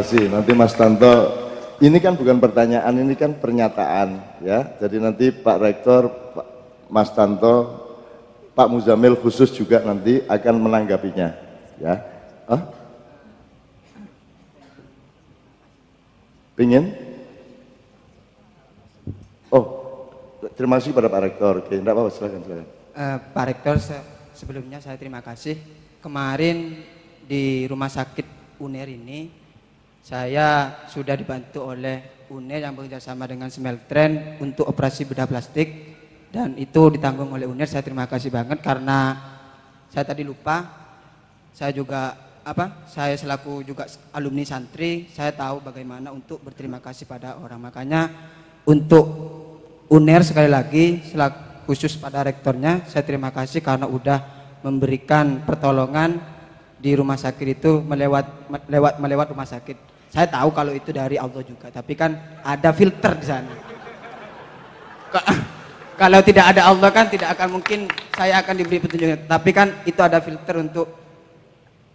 kasih. Nanti Mas Tanto, ini kan bukan pertanyaan, ini kan pernyataan ya. Jadi nanti Pak Rektor, Mas Tanto, Pak Muzamil khusus juga nanti akan menanggapinya ya. Pingin? Oh, terima kasih pada Pak Rektor. Oke, enggak apa-apa, silakan. Pak Rektor, sebelumnya saya terima kasih. Kemarin di Rumah Sakit UNER ini saya sudah dibantu oleh UNER yang bekerjasama dengan Smeltren untuk operasi bedah plastik, dan itu ditanggung oleh UNER. Saya terima kasih banget karena saya tadi lupa. Saya juga saya selaku juga alumni santri, saya tahu bagaimana untuk berterima kasih pada orang. Makanya untuk UNER sekali lagi khusus pada rektornya saya terima kasih karena udah memberikan pertolongan di rumah sakit itu melewat rumah sakit. Saya tahu kalau itu dari Allah juga, tapi kan ada filter di sana. Kalau tidak ada Allah kan tidak akan mungkin saya akan diberi petunjuk. Tapi kan itu ada filter untuk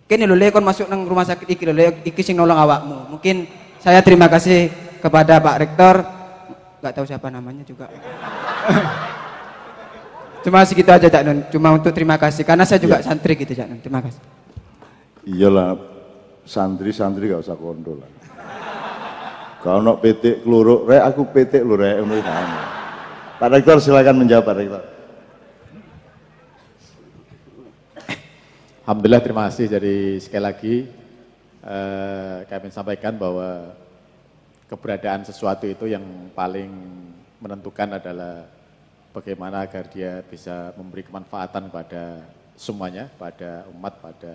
kini lho kon masuk nang rumah sakit iki lho iki sing nolong awakmu. Mungkin saya terima kasih kepada Pak Rektor. Enggak tahu siapa namanya juga. Cuma segitu aja Cak Nun. Cuma untuk terima kasih karena saya juga santri gitu Cak Nun. Terima kasih. Iyalah, santri gak usah kondo lah. Kalau nak petik keluruk, aku petik lu rek. Pak Rektor silakan menjawab Pak Rektor. Alhamdulillah, terima kasih. Jadi sekali lagi kami sampaikan bahwa keberadaan sesuatu itu yang paling menentukan adalah bagaimana agar dia bisa memberi kemanfaatan pada semuanya, pada umat, pada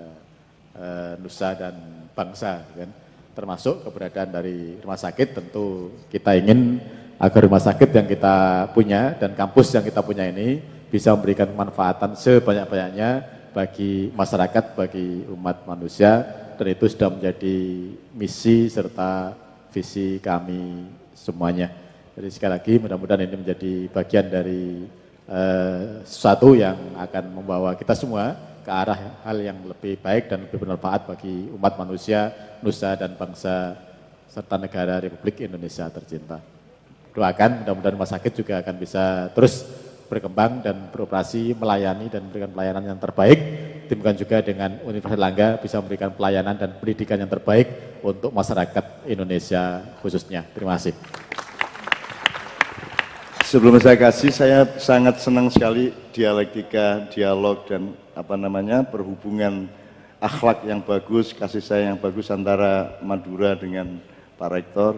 nusa dan bangsa, kan? Termasuk keberadaan dari rumah sakit. Tentu kita ingin agar rumah sakit yang kita punya dan kampus yang kita punya ini bisa memberikan kemanfaatan sebanyak-banyaknya bagi masyarakat, bagi umat manusia, dan itu sudah menjadi misi serta visi kami semuanya. Jadi sekali lagi mudah-mudahan ini menjadi bagian dari sesuatu yang akan membawa kita semua ke arah hal yang lebih baik dan lebih bermanfaat bagi umat manusia, nusa dan bangsa serta negara Republik Indonesia tercinta. Doakan mudah-mudahan rumah sakit juga akan bisa terus berkembang dan beroperasi, melayani dan memberikan pelayanan yang terbaik. Demikian juga dengan Universitas Airlangga bisa memberikan pelayanan dan pendidikan yang terbaik untuk masyarakat Indonesia khususnya. Terima kasih. Sebelum saya kasih, saya sangat senang sekali dialektika, dialog dan perhubungan akhlak yang bagus, kasih sayang yang bagus antara Madura dengan Pak Rektor.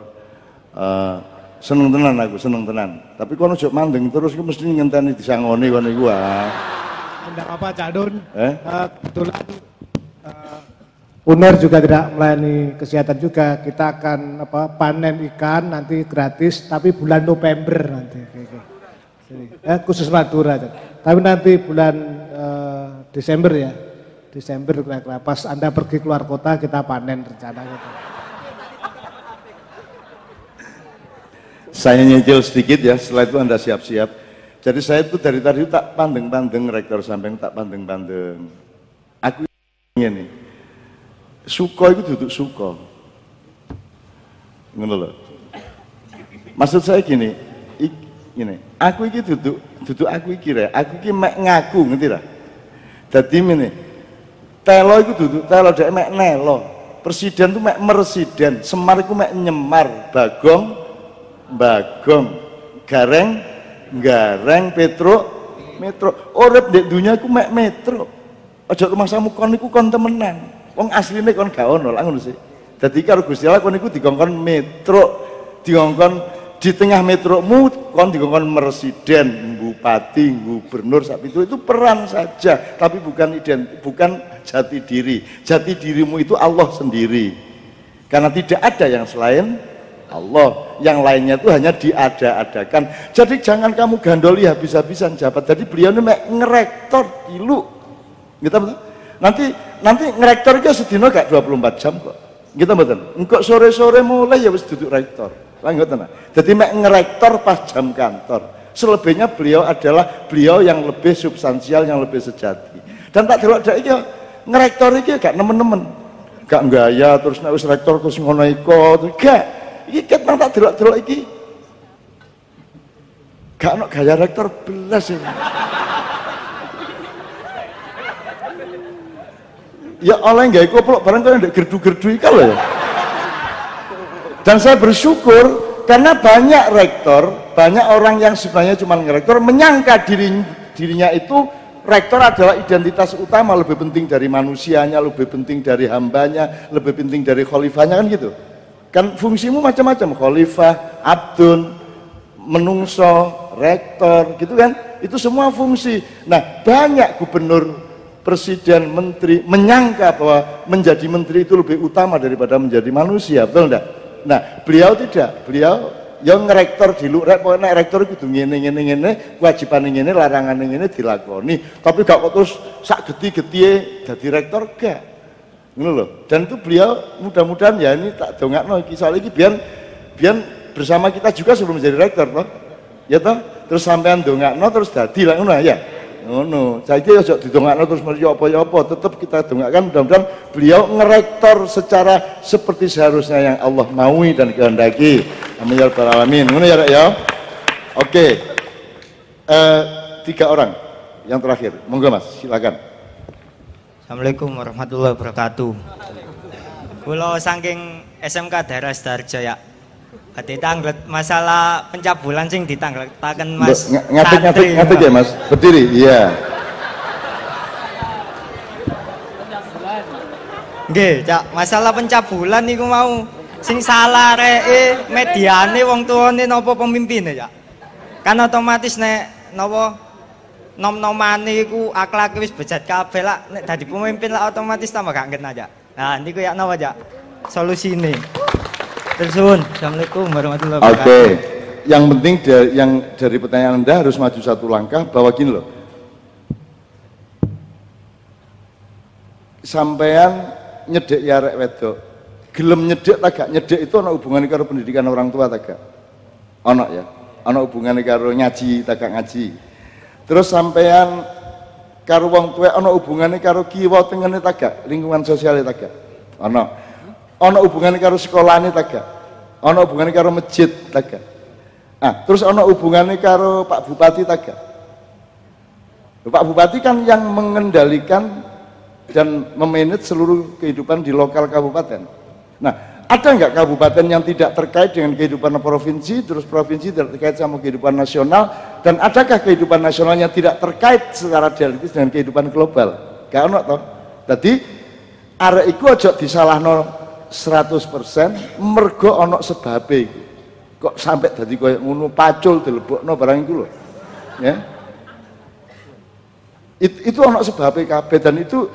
Seneng tenan aku, seneng tenan. Tapi kono ojo mandeng terus, aku mesti ngenteni disangoni kono iku ah. Tidak apa Cak Dun. Kebetulan UNER juga tidak melayani kesehatan juga. Kita akan panen ikan nanti gratis, tapi bulan November nanti. Khusus Madura. Tapi nanti bulan Desember ya. Desember kira-kira pas Anda pergi keluar kota kita panen rencana gitu. Saya nyicil sedikit ya, setelah itu Anda siap-siap. Jadi saya itu dari tadi tak pandeng-pandeng, Rektor sampean tak pandeng-pandeng. Aku ingin nih, suko itu duduk suko. Ngono lho. Maksud saya gini, aku iki duduk aku iki rek, aku iki mek ngaku, ngerti ra? Dadi ngene. Telo iku duduk telo dhek mek nelo. Presiden tuh mek meresiden, Semar iku mek nyemar, Bagong, Gareng, Metro. Urip ndek dunya iku mek metro. Aja rumah samu kon iku kon temenan. Wong asline kon gak ono lak ngono sih. Dadi karo Gusti Allah kon iku dikongkon metro, dikongkon di tengah metromu kon dikongkon meresiden, bupati, gubernur sak itu peran saja, tapi bukan jati diri. Jati dirimu itu Allah sendiri. Karena tidak ada yang selain Allah, yang lainnya itu hanya diada-adakan. Jadi jangan kamu gandoli habis-habisan jabat. Jadi beliau ini ngerektor ilu, gitu betul? Nanti ngerektor itu sedino gak 24 jam kok, gitu betul? Engkau sore-sore mulai ya wis duduk rektor, lanjut tenang. Jadi ngerektor pas jam kantor. Selebihnya beliau adalah beliau yang lebih substansial, yang lebih sejati. Dan tak delok iki ngerektor iki gak nemen-nemen. gak gaya terus nek wis rektor terus ngono iko. Gak. Iki ket nang tak delok-delok iki. Gak ono gaya rektor belas ini. Ya oleh gawe koplok barang kok ndek gerdu-gerdu iki lho ya. Dan saya bersyukur karena banyak rektor, banyak orang yang sebenarnya cuma ngerektor menyangka dirinya itu rektor adalah identitas utama, lebih penting dari manusianya, lebih penting dari hambanya, lebih penting dari khalifahnya, kan gitu. Kan fungsimu macam-macam, khalifah, abdun, menungso, rektor, gitu kan. Itu semua fungsi. Nah, banyak gubernur, presiden, menteri menyangka bahwa menjadi menteri itu lebih utama daripada menjadi manusia, betul enggak? Nah, beliau tidak, beliau yang ngerektor di luar, pokoknya rektor itu ngene, kewajiban ngene, larangan ngene dilakoni. Tapi gak kok terus sak geti-getiye jadi rektor gak. Ngono loh. Dan itu beliau mudah-mudahan ya ini tak dongakno iki soal iki biar bersama kita juga sebelum menjadi rektor toh. Ya toh, terus sampean dongakno terus dadi lah ngono ya. Ngono. Saiki aja didongakno terus mesti apa-apa, tetap kita dongakkan mudah-mudahan beliau ngerektor secara seperti seharusnya yang Allah maui dan kehendaki. Amin ya rabbal alamin. Ngono ya, Rek ya. Oke. 3 orang yang terakhir. Monggo Mas, silakan. Assalamualaikum warahmatullahi wabarakatuh. Kula saking SMK Daerah Sidoarjo ya. Ditanglet masalah pencabulan sing ditangletaken Mas. Ngatik ya Mas. Berdiri, iya. Nggih, Cak, masalah pencabulan niku mau sing salah reke mediane wong tuane napa pemimpine, Cak. Kan otomatis nek napa nom-nomane iku akhlake wis bejat kabeh lah nek dadi pemimpin lah otomatis tambah gak ngena, Cak. Nah, niku ya napa, Cak? Solusine. Tersun, Assalamualaikum warahmatullahi wabarakatuh. Oke, yang penting dari pertanyaan Anda harus maju 1 langkah bahwa gini loh, sampean nyedek ya arek wedok, gelem nyedek tak gak nyedek itu ana hubungannya karo pendidikan orang tua tak gak? Ana ya, ana hubungannya karo ngaji tak gak ngaji. Terus sampean karo wong tuwek ana hubungannya karo kiwa tengene tak gak? Lingkungan sosial tak gak? Ana. Ana hubungannya karo sekolahane tak gak? Ana hubungannya karo masjid tak gak? Terus ana hubungannya karo Pak Bupati tak gak? Pak Bupati kan yang mengendalikan dan memanage seluruh kehidupan di lokal kabupaten. Nah, ada nggak kabupaten yang tidak terkait dengan kehidupan provinsi, terus provinsi tidak terkait sama kehidupan nasional, dan adakah kehidupan nasional yang tidak terkait secara dialektis dengan kehidupan global? Gak ono toh. Jadi arek iku aja disalahno 100% mergo ana sebabe iku. Kok sampai dadi koyo ngono pacul dilebokno barang iku lho. Ya. Itu ana sebabe kabeh dan itu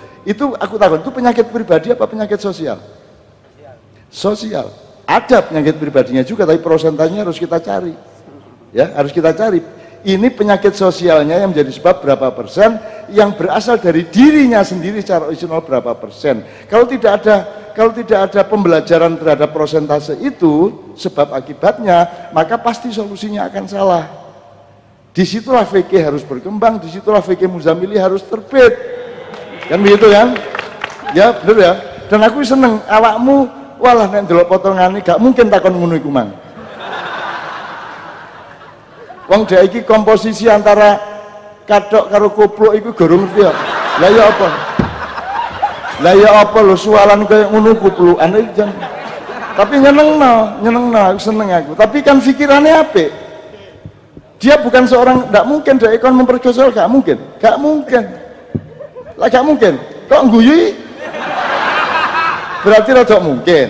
aku takon itu penyakit pribadi apa penyakit sosial? Sosial. Ada penyakit pribadinya juga tapi persentasenya harus kita cari. Ya, harus kita cari. Ini penyakit sosialnya yang menjadi sebab berapa persen yang berasal dari dirinya sendiri secara original berapa persen. Kalau tidak ada pembelajaran terhadap persentase itu sebab akibatnya, maka pasti solusinya akan salah. Disitulah fikih harus berkembang, disitulah fikih Muzamili harus terbit. Kan begitu kan? Ya bener ya. Dan aku seneng awakmu walah nek ndelok potongane gak mungkin takon ngono iku mang. Wong dhek iki komposisi antara kathok karo koplok iku gorong ngerti ya. Lah ya apa? Lah ya apa lho sualan kaya ngono kuplukan iki jan. Tapi nyenengno, aku seneng aku. Tapi kan pikirannya apik. Dia bukan seorang, enggak mungkin dia ikon memperkosa, enggak mungkin. Lah enggak mungkin. Kok ngguyu? Berarti rada mungkin.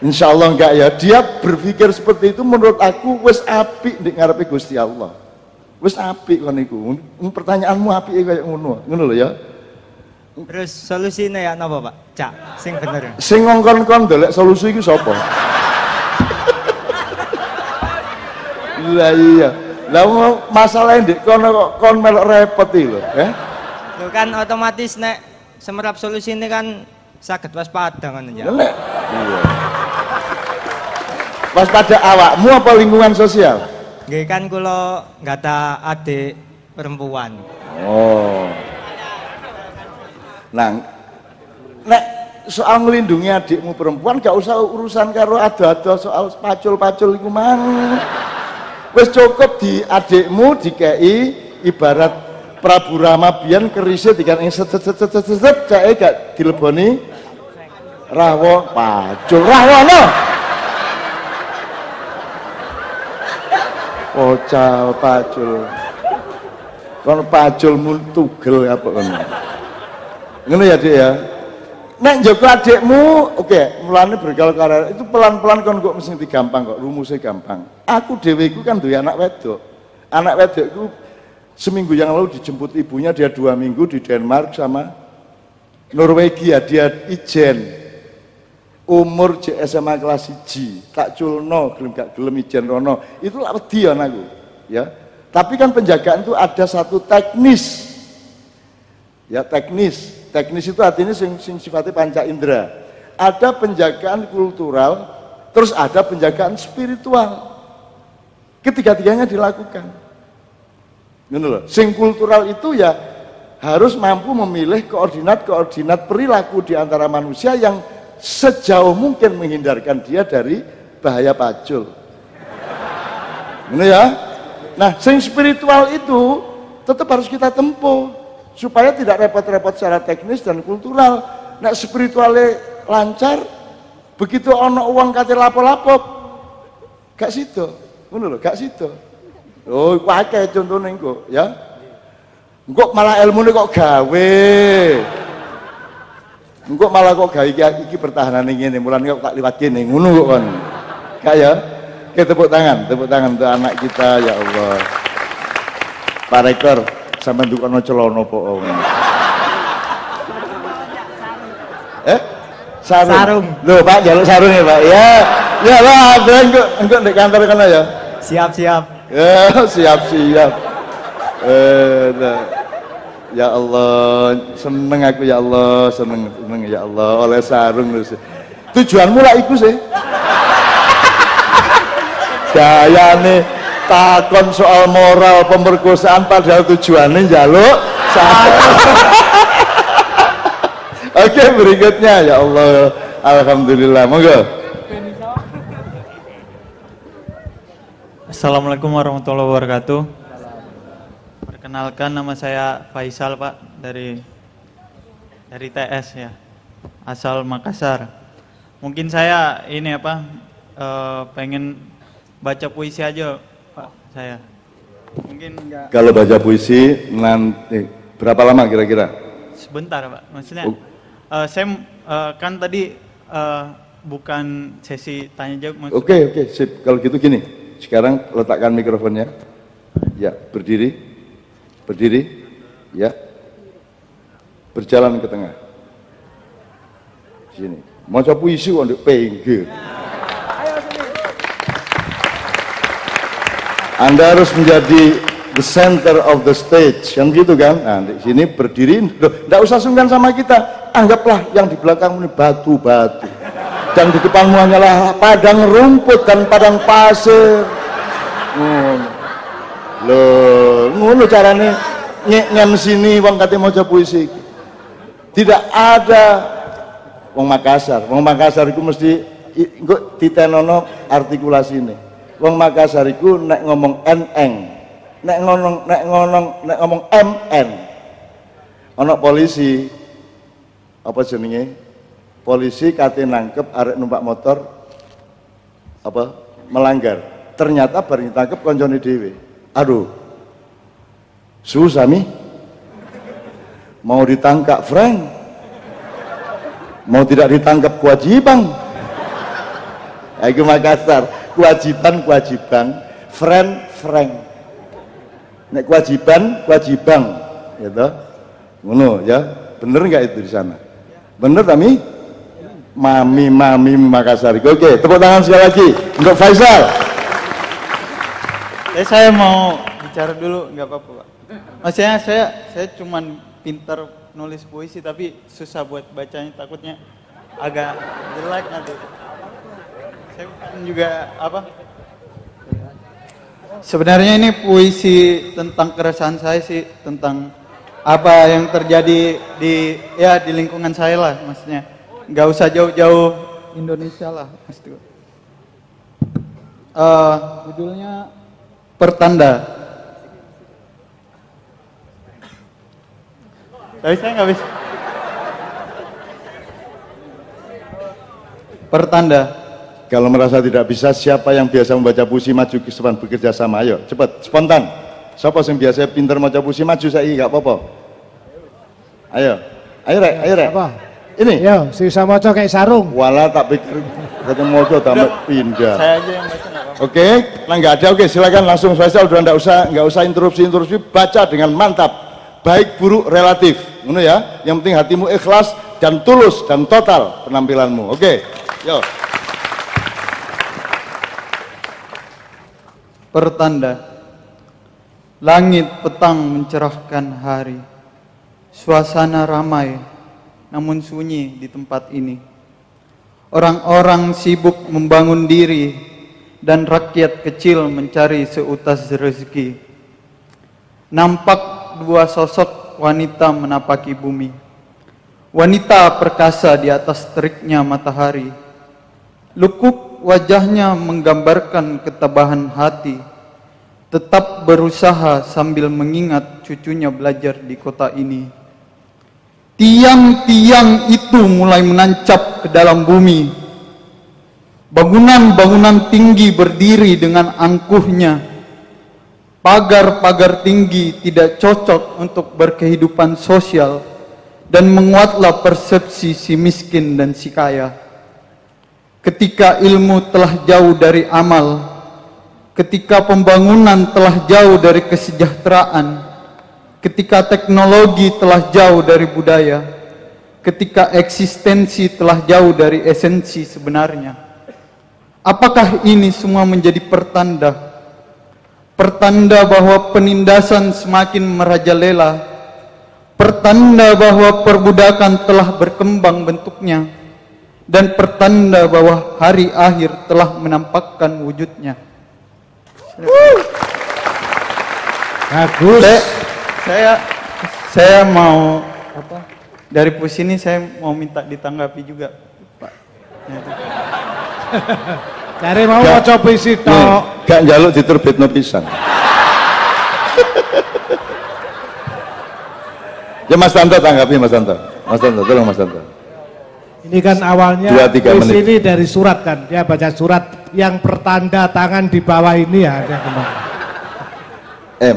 Insya Allah enggak ya. Dia berpikir seperti itu menurut aku wis apik ndek ngarepe Gusti Allah. Wis apik kon niku. Pertanyaanmu apik kaya ngono. Ngono lho ya. Terus solusinya ya napa, Pak? Cak, sing bener. Sing ngongkon-kon ndelek solusi iku sapa? Lah iya. Lah masalahnya ndek kono kok kon melok repot iki lho, Lho kan otomatis nek semerap solusi ini kan saged waspada ngono ya. Iya. Waspada awakmu apa lingkungan sosial? Nggih kan kula nggata adik perempuan. Oh. Nah, nek soal ngelindungi adikmu perempuan gak usah urusan karo ado-ado soal pacul-pacul iku mang. Wis cukup di adikmu dikei ibarat Prabu Rama biyen kerise dikan set cake gak dileboni rawa pacul rawono. Pocal pacul. Kon pacul tugel apa kon. Ngono ya, Dik ya. Nek njogo adikmu, oke, mulane bergaul karo itu pelan-pelan kon kok mesti gampang kok, rumusnya gampang. Aku dhewe iku kan duwe anak wedok. Anak wedok iku seminggu yang lalu dijemput ibunya, dia 2 minggu di Denmark sama Norwegia, dia ijen. Umur SMA kelas 1, tak culno, gelem gak gelem ijen rono. Itu lak wedi anakku, ya. Tapi kan penjagaan itu ada satu teknis. Ya, teknis. Teknis itu artinya sing sifatnya panca indera. Ada penjagaan kultural, terus ada penjagaan spiritual. Ketiga-tiganya dilakukan. Ngono lho. Sing kultural itu ya harus mampu memilih koordinat-koordinat perilaku di antara manusia yang sejauh mungkin menghindarkan dia dari bahaya pacul. Ngono ya. Nah, sing spiritual itu tetap harus kita tempuh supaya tidak repot-repot secara teknis dan kultural. Nek spiritualnya lancar, begitu ono uang kate lapo-lapo, gak sido. Ngono lho, gak sido. Oh, iku akeh contone engko, ya. Engko malah ilmune kok gawe. Engko malah kok gawe iki pertahanane ngene, mulane kok tak liwat kene, ngono kok kon. Gak ya? Oke, tepuk tangan untuk anak kita, ya Allah. Pak Rektor, sampean dukono celana po. Sarung. Loh, Pak, jaluk sarung ya, Pak. Ya. Ya lah, engko ndek kantor kana ya. Siap-siap. Ya, siap-siap. Ya Allah, seneng aku ya Allah, seneng ya Allah oleh sarung terus. Tujuanmu lah iku sih. Gayane takon soal moral pemerkosaan padahal tujuannya njaluk sarung. Oke, berikutnya ya Allah. Alhamdulillah. Monggo. Assalamualaikum warahmatullahi wabarakatuh. Perkenalkan, nama saya Faisal, Pak, dari TS ya, asal Makassar. Mungkin saya ini pengen baca puisi aja, Pak, saya. Mungkin enggak. Kalau baca puisi nanti berapa lama kira-kira? Sebentar, Pak. Maksudnya saya kan tadi bukan sesi tanya jawab. Oke, sip. Kalau gitu gini. Sekarang letakkan mikrofonnya. Ya, berdiri. Ya. Berjalan ke tengah. Sini. Maca puisi kok ndek pinggir. Anda harus menjadi the center of the stage, kan gitu kan? Nah, di sini berdiri, enggak usah sungkan sama kita. Anggaplah yang di belakangmu ini batu-batu. Dan di depanmu hanyalah padang rumput dan padang pasir. Ngono carane nyem sini wong kate maca puisi. Tidak ada wong Makassar iku mesti engko ditenono artikulasine. Wong Makassar iku nek ngomong eneng, nek ngomong mn. Ana polisi apa jenenge? Polisi kate nangkep arek numpak motor melanggar. Ternyata bar ditangkep koncone dhewe. Aduh. Susah nih. Mau ditangkap Frank. Mau tidak ditangkap kewajiban. Aku Makassar, kewajiban, Frank. Nek kewajiban, gitu. Ngono ya. Bener nggak itu di sana? Bener Tami? Mami Makassar. Oke, tepuk tangan sekali lagi untuk Faisal. Saya mau bicara dulu, nggak apa-apa, Pak. Maksudnya saya cuman pintar nulis puisi tapi susah buat bacanya, takutnya agak jelek nanti. Saya juga sebenarnya ini puisi tentang keresahan saya sih, tentang apa yang terjadi di lingkungan saya lah, maksudnya nggak usah jauh-jauh Indonesia lah, maksudnya. Judulnya Pertanda. Tapi saya nggak bisa. Pertanda. Kalau merasa tidak bisa, siapa yang biasa membaca puisi maju ke depan bekerja sama? Ayo, cepat, spontan. Siapa yang biasa pinter maca puisi maju saiki gak apa-apa. Ayo. Ayo rek. Apa? Ini. Yo, sisa maca kayak sarung. Wala tak pikir kata maca tamat pindah. Saya aja yang baca nggak apa-apa. Oke, nah nggak ada. Oke, silakan langsung saja. Udah nggak usah interupsi. Baca dengan mantap. Baik buruk relatif. Ngono ya. Yang penting hatimu ikhlas dan tulus dan total penampilanmu. Oke. Yo. Pertanda. Langit petang mencerahkan hari. Suasana ramai namun sunyi di tempat ini. Orang-orang sibuk membangun diri dan rakyat kecil mencari seutas rezeki. Nampak dua sosok wanita menapaki bumi. Wanita perkasa di atas teriknya matahari. Lekuk wajahnya menggambarkan ketabahan hati. Tetap berusaha sambil mengingat cucunya belajar di kota ini. Tiang-tiang itu mulai menancap ke dalam bumi. Bangunan-bangunan tinggi berdiri dengan angkuhnya. Pagar-pagar tinggi tidak cocok untuk berkehidupan sosial dan menguatlah persepsi si miskin dan si kaya. Ketika ilmu telah jauh dari amal, ketika pembangunan telah jauh dari kesejahteraan, ketika teknologi telah jauh dari budaya, ketika eksistensi telah jauh dari esensi sebenarnya. Apakah ini semua menjadi pertanda? Pertanda bahwa penindasan semakin merajalela, pertanda bahwa perbudakan telah berkembang bentuknya, dan pertanda bahwa hari akhir telah menampakkan wujudnya. Bagus. Saya mau apa? Dari puisi ini saya mau minta ditanggapi juga, Pak. Cari mau maca puisi tok. Gak njaluk diterbitno pisan. Ya Mas Tanto tanggapi Mas Tanto. Mas Tanto, tolong Mas Tanto. Ini kan awalnya 2-3 puisi menit. ini dari surat kan. Dia baca surat yang pertanda tangan di bawah ini ya. Dia kembali.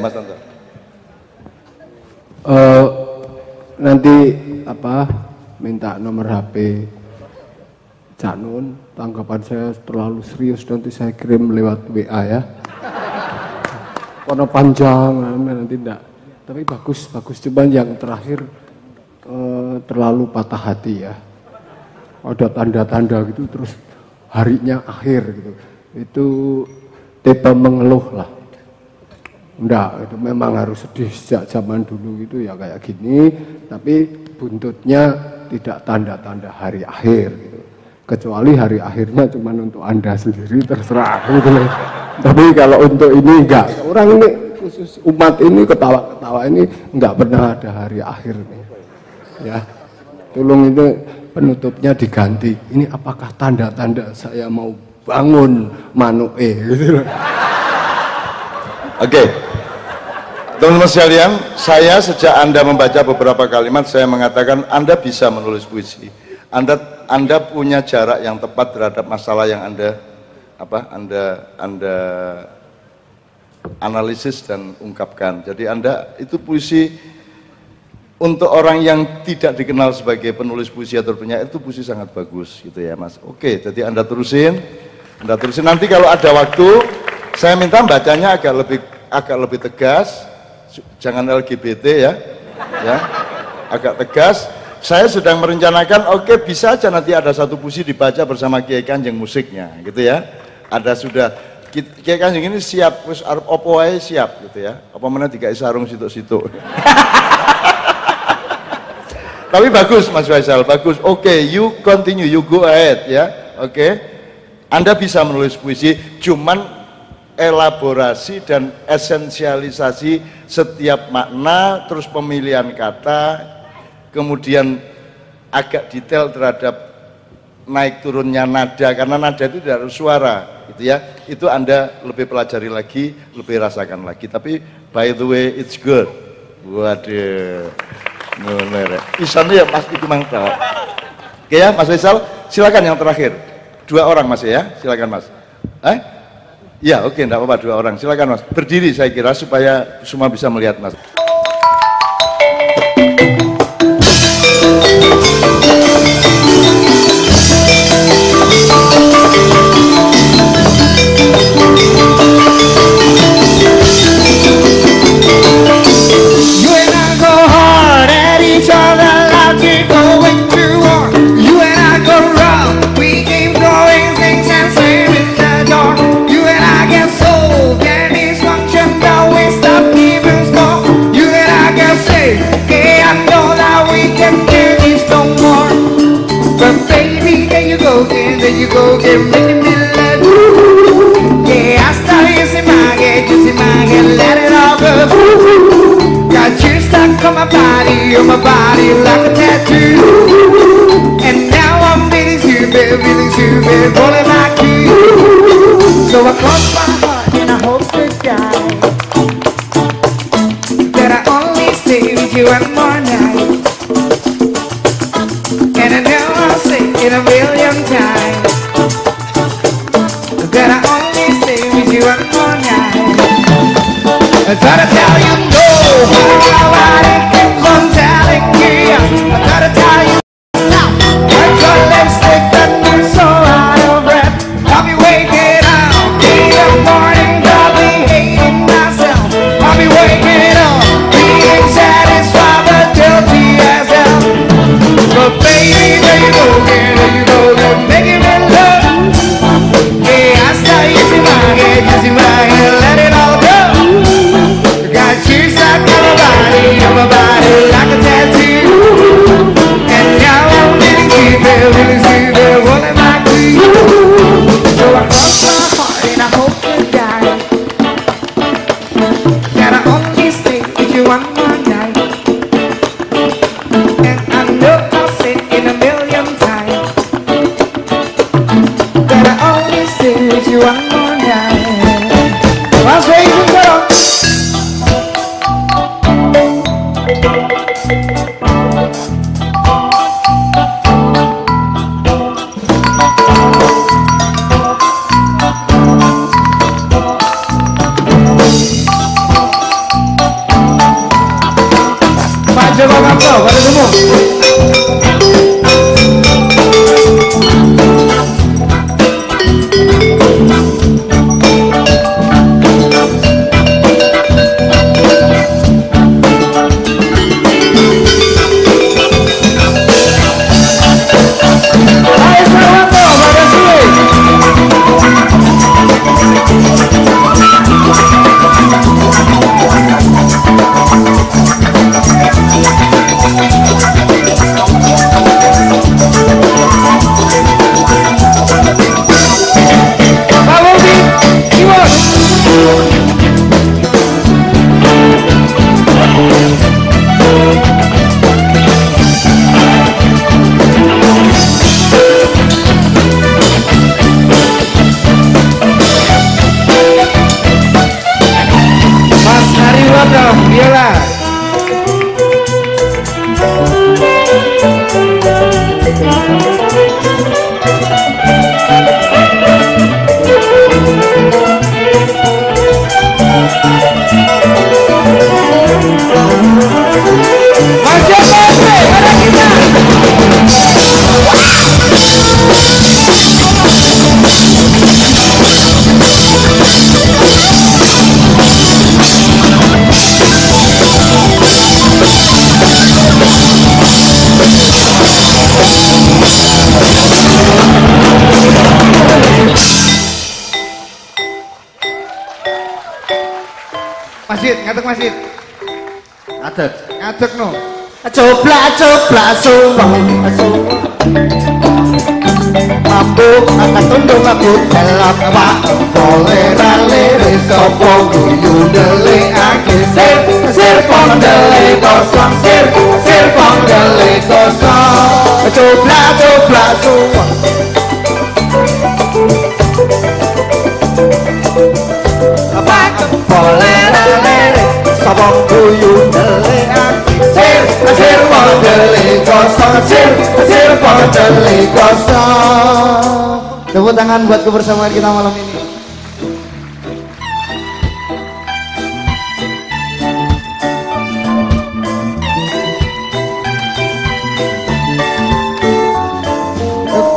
Mas Tanto. Nanti apa minta nomor HP Cak Nun, tanggapan saya terlalu serius, nanti saya kirim lewat WA ya. Karena panjang nanti enggak. Tapi bagus, cuman yang terakhir terlalu patah hati ya. Ada tanda-tanda gitu terus harinya akhir gitu. Itu tipe mengeluh lah. Enggak, itu memang harus sedih sejak zaman dulu gitu ya kayak gini, tapi buntutnya tidak tanda-tanda hari akhir gitu. Kecuali hari akhirnya cuma untuk Anda sendiri terserah gitu loh. Tapi kalau untuk ini enggak, orang ini khusus umat ini ketawa-ketawa ini enggak pernah ada hari akhir nih. Ya. Tolong itu penutupnya diganti. Ini apakah tanda-tanda saya mau bangun manuke gitu loh. Oke. Teman-teman sekalian, saya sejak Anda membaca beberapa kalimat, saya mengatakan Anda bisa menulis puisi. Anda punya jarak yang tepat terhadap masalah yang Anda analisis dan ungkapkan. Jadi Anda itu puisi untuk orang yang tidak dikenal sebagai penulis puisi atau penyair, itu puisi sangat bagus gitu ya Mas. Oke, jadi Anda terusin. Nanti kalau ada waktu, saya minta bacanya agak lebih tegas, jangan LGBT ya, agak tegas. Saya sedang merencanakan, oke, bisa aja nanti ada satu puisi dibaca bersama Kiai Kanjeng musiknya, gitu ya. Ada sudah Kiai Kanjeng ini siap, wis arep opo wae siap, gitu ya. Apa mana dikai sarung situ-situ. Tapi bagus Mas Faisal, bagus. Oke, you continue, you go ahead ya. Oke. Anda bisa menulis puisi, cuman elaborasi dan esensialisasi setiap makna, terus pemilihan kata, kemudian agak detail terhadap naik turunnya nada, karena nada itu tidak harus suara, gitu ya. Itu Anda lebih pelajari lagi, lebih rasakan lagi. Tapi by the way, it's good. Waduh, bener. Isane ya Mas itu mangkal. Oke ya, Mas Faisal, silakan yang terakhir. 2 orang Mas ya, silakan Mas. Ya, oke, enggak apa-apa 2 orang. Silakan Mas. Berdiri saya kira supaya semua bisa melihat Mas. There you go, get ready, love. Yeah, I started using my head, let it all go. Got you stuck on my body like a tattoo. And now I'm feeling stupid, rolling like you. So I cross my heart and I hope to die that I only stay with you one more night. And I know I'll say it a million times that I only stay with you one more night. I gotta tell you no, I keep on telling you. I gotta tell you now, where's your lipstick that you're so out of breath? I'll be waking up in the morning, probably hating myself. I'll be waking up, being satisfied but guilty as hell. But baby, there you go again, making me love. Yeah, I start using my head, let it all go. Got you stuck on my body like a tattoo. And now I'm feeling stupid, rolling like you. So I cross my heart and I hope to die that I only stay with you one more night. And I know I'll say in a million times that I only stay with you one more night. I'll say you go. Pak Joko Kamto, pada semua. Masjid, ngatek masjid. Ngatek. Ngatek no. Coplak suwung mabuk angkat tundung mabuk dalam wak lere sapa guyu ndelikake sir pondele kosong sir pondele kosong coba suwung lere sapa guyu ndelikake sir pondele kosong sir pondele kosong. Tepuk tangan buat kebersamaan kita malam ini.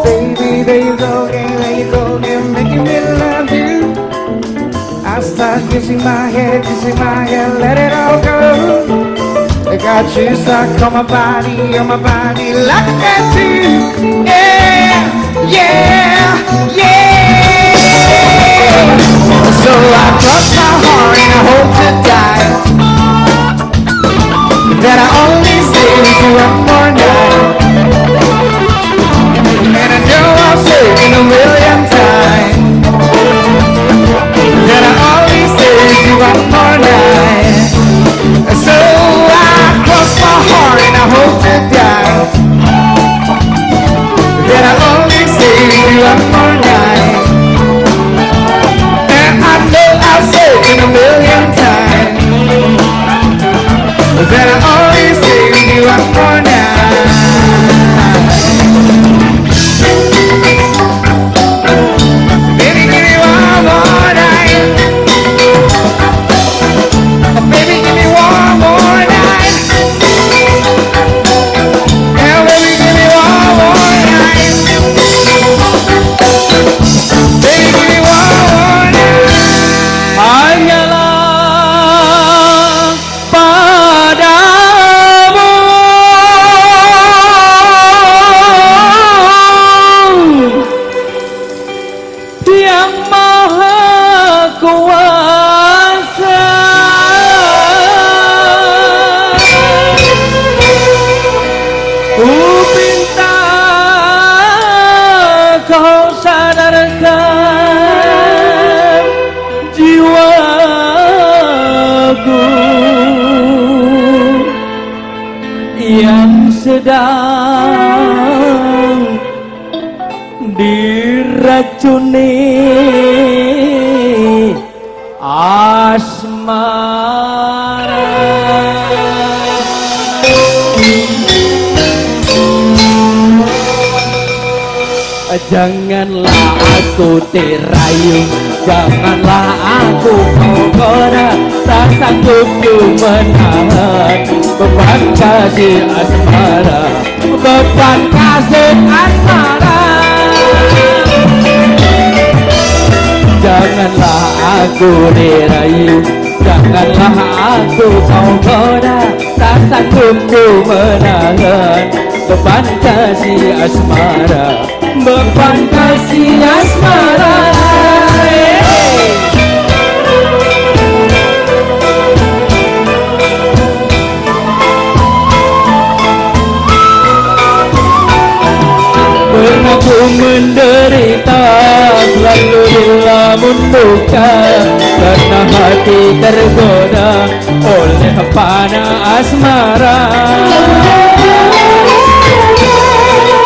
Baby, there you go again, making me love you. I start kissing my head, let it all go. I got you stuck on my body, like that too. Yeah. So I cross my heart and I hope to die that I only stay with you one more night. And I know I'll say it a million times that I only stay with you one more night. So I cross my heart and I hope to die that I only stay with you one more night. And I know I'll say it in a million times that I only stay with you one more night. Baby, give me one more night. Baby, give me one more night. Yeah, baby, give me one more night. Baby, give me one more night. Hanyalah padamu yang maha kuasa. Ku minta kau sadarkan jiwaku yang sedang diracuni asmara. Janganlah aku terayu, janganlah aku menggoda, tak sanggup ku menahan beban kasih asmara, beban kasih asmara. Janganlah aku dirayu, janganlah aku menggoda, tak sanggup ku menahan beban kasih asmara, beban kasih asmara. Pernah ku menderita, lalu dilamun duka, karena hati tergoda oleh panah asmara.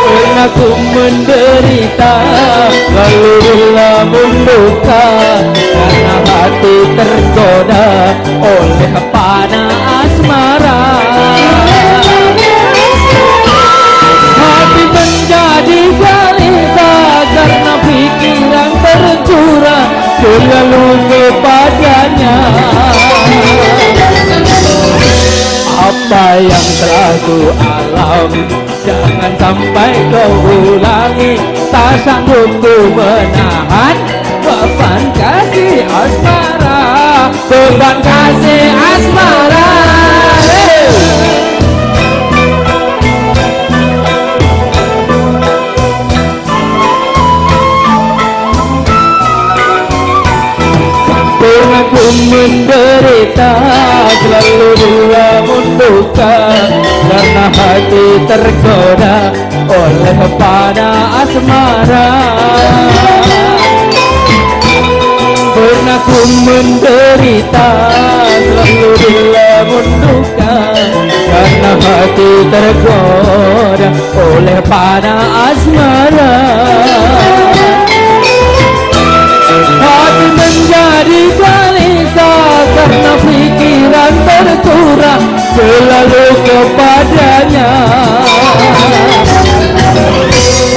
Pernah ku menderita, lalu dilamun duka, karena hati tergoda oleh panah asmara. Hati menjadi balita karena pikiran tercurah selalu kepadanya. Apa yang telah ku alami jangan sampai kau ulangi, tak sanggup ku menahan beban kasih asmara, beban kasih asmara. Pernah ku menderita, selalu dilamun duka, karena hati tergoda oleh panah asmara. Aku menderita selalu dilebur duka, karena hati tergoda oleh panah asmara. Hati menjadi gelisah karena pikiran terkurang selalu kepadanya.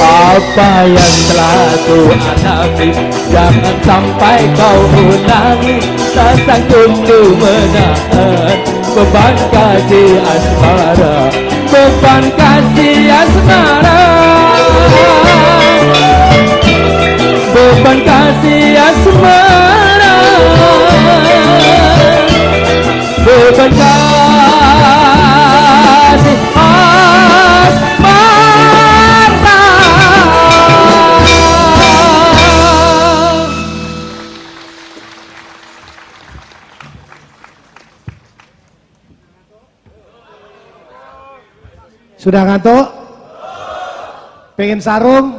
Apa yang telah kuhadapi, jangan sampai kau ulangi. Tak sanggup ku menahan beban kasih asmara, beban kasih asmara, beban kasih asmara, beban kasih asmara. Sudah ngantuk? Pengen sarung?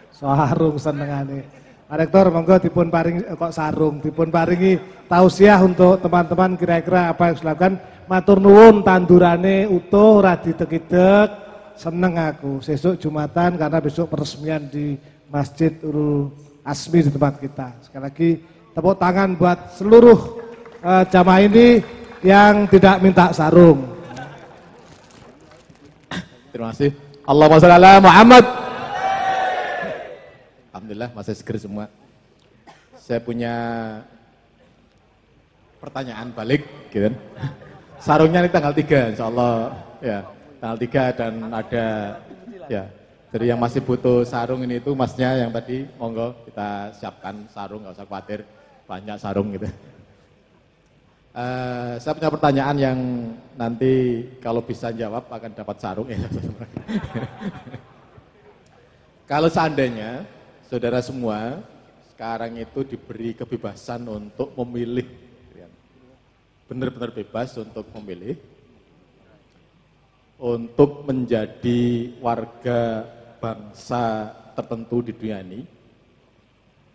Sarung senengane. Pak Rektor, monggo dipun paringi kok sarung, dipun paringi tausiah untuk teman-teman kira-kira apa yang harus dilakukan. Matur nuwun tandurane utuh, ora ditek-itek. Seneng aku. Sesuk Jumatan karena besok peresmian di Masjid Urul Asmi di tempat kita. Sekali lagi tepuk tangan buat seluruh jamaah ini yang tidak minta sarung. Terima kasih. Allahumma sholli ala Muhammad. Alhamdulillah masih seger semua. Saya punya pertanyaan balik gitu. Sarungnya ini tanggal 3 insyaallah ya. Tanggal 3 dan ada ya. Jadi yang masih butuh sarung ini itu masnya yang tadi monggo kita siapkan sarung, enggak usah khawatir banyak sarung gitu. Saya punya pertanyaan yang nanti kalau bisa jawab akan dapat sarung ya. Kalau seandainya saudara semua sekarang itu diberi kebebasan untuk memilih, benar-benar bebas untuk memilih, untuk menjadi warga bangsa tertentu di dunia ini,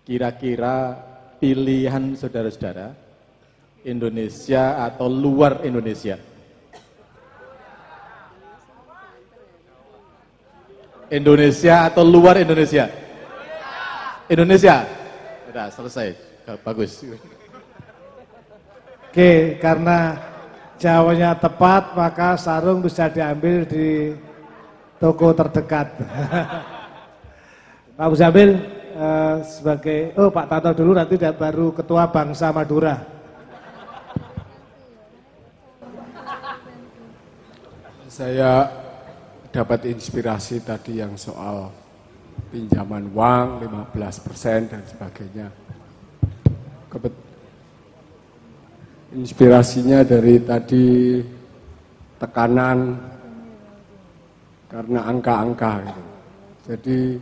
kira-kira pilihan saudara-saudara Indonesia atau luar Indonesia? Indonesia atau luar Indonesia? Indonesia. Sudah selesai. Bagus. Oke, karena jawabannya tepat maka sarung bisa diambil di toko terdekat. Pak Muzammil sebagai Pak Tanto dulu, nanti baru Ketua Bangsa Madura. Saya dapat inspirasi tadi yang soal pinjaman uang 15% dan sebagainya. Inspirasinya dari tadi tekanan karena angka-angka gitu. Jadi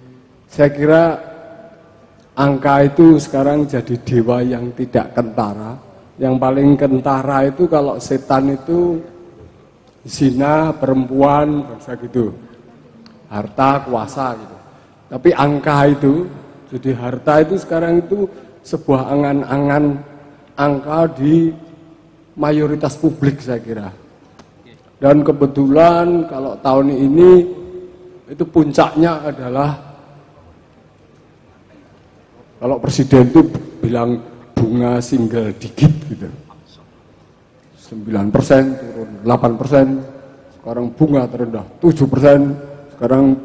saya kira angka itu sekarang jadi dewa yang tidak kentara. Yang paling kentara itu kalau setan itu zina, perempuan, bangsa gitu, harta, kuasa gitu. Tapi angka itu, jadi harta itu sekarang itu sebuah angan-angan angka di mayoritas publik saya kira. Dan kebetulan kalau tahun ini itu puncaknya adalah kalau presiden itu bilang bunga single digit gitu. 9% turun 8%, sekarang bunga terendah 7%, sekarang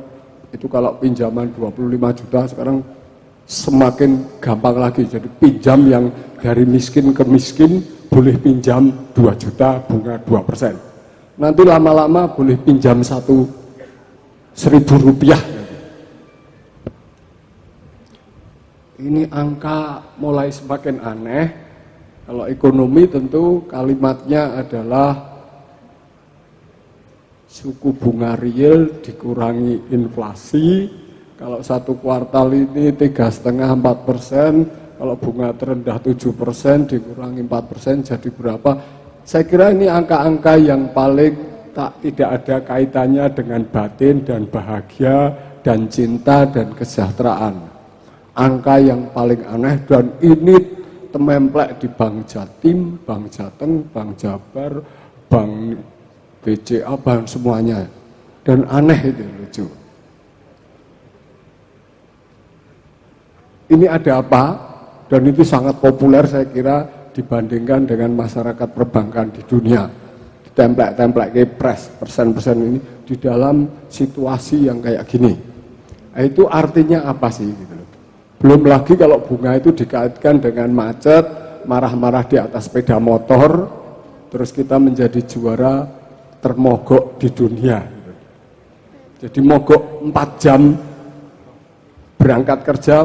itu kalau pinjaman 25 juta sekarang semakin gampang lagi, jadi pinjam yang dari miskin ke miskin boleh pinjam 2 juta bunga 2%, nanti lama-lama boleh pinjam 1.000 rupiah. Ini angka mulai semakin aneh. Kalau ekonomi tentu kalimatnya adalah suku bunga real dikurangi inflasi. Kalau satu kuartal ini 3,5-4%, kalau bunga terendah 7% dikurangi 4% jadi berapa? Saya kira ini angka-angka yang paling tidak ada kaitannya dengan batin dan bahagia dan cinta dan kesejahteraan. angka yang paling aneh, dan ini tememplek di Bank Jatim, Bank Jateng, Bank Jabar, Bank BCA, bank semuanya. Dan aneh itu, lucu. Ini ada apa? Dan itu sangat populer saya kira dibandingkan dengan masyarakat perbankan di dunia. Templek-templek kepres, persen-persen ini di dalam situasi yang kayak gini. Nah, itu artinya apa sih? Gitu. Belum lagi kalau bunga itu dikaitkan dengan macet, marah-marah di atas sepeda motor, terus kita menjadi juara termogok di dunia. Jadi mogok 4 jam, berangkat kerja,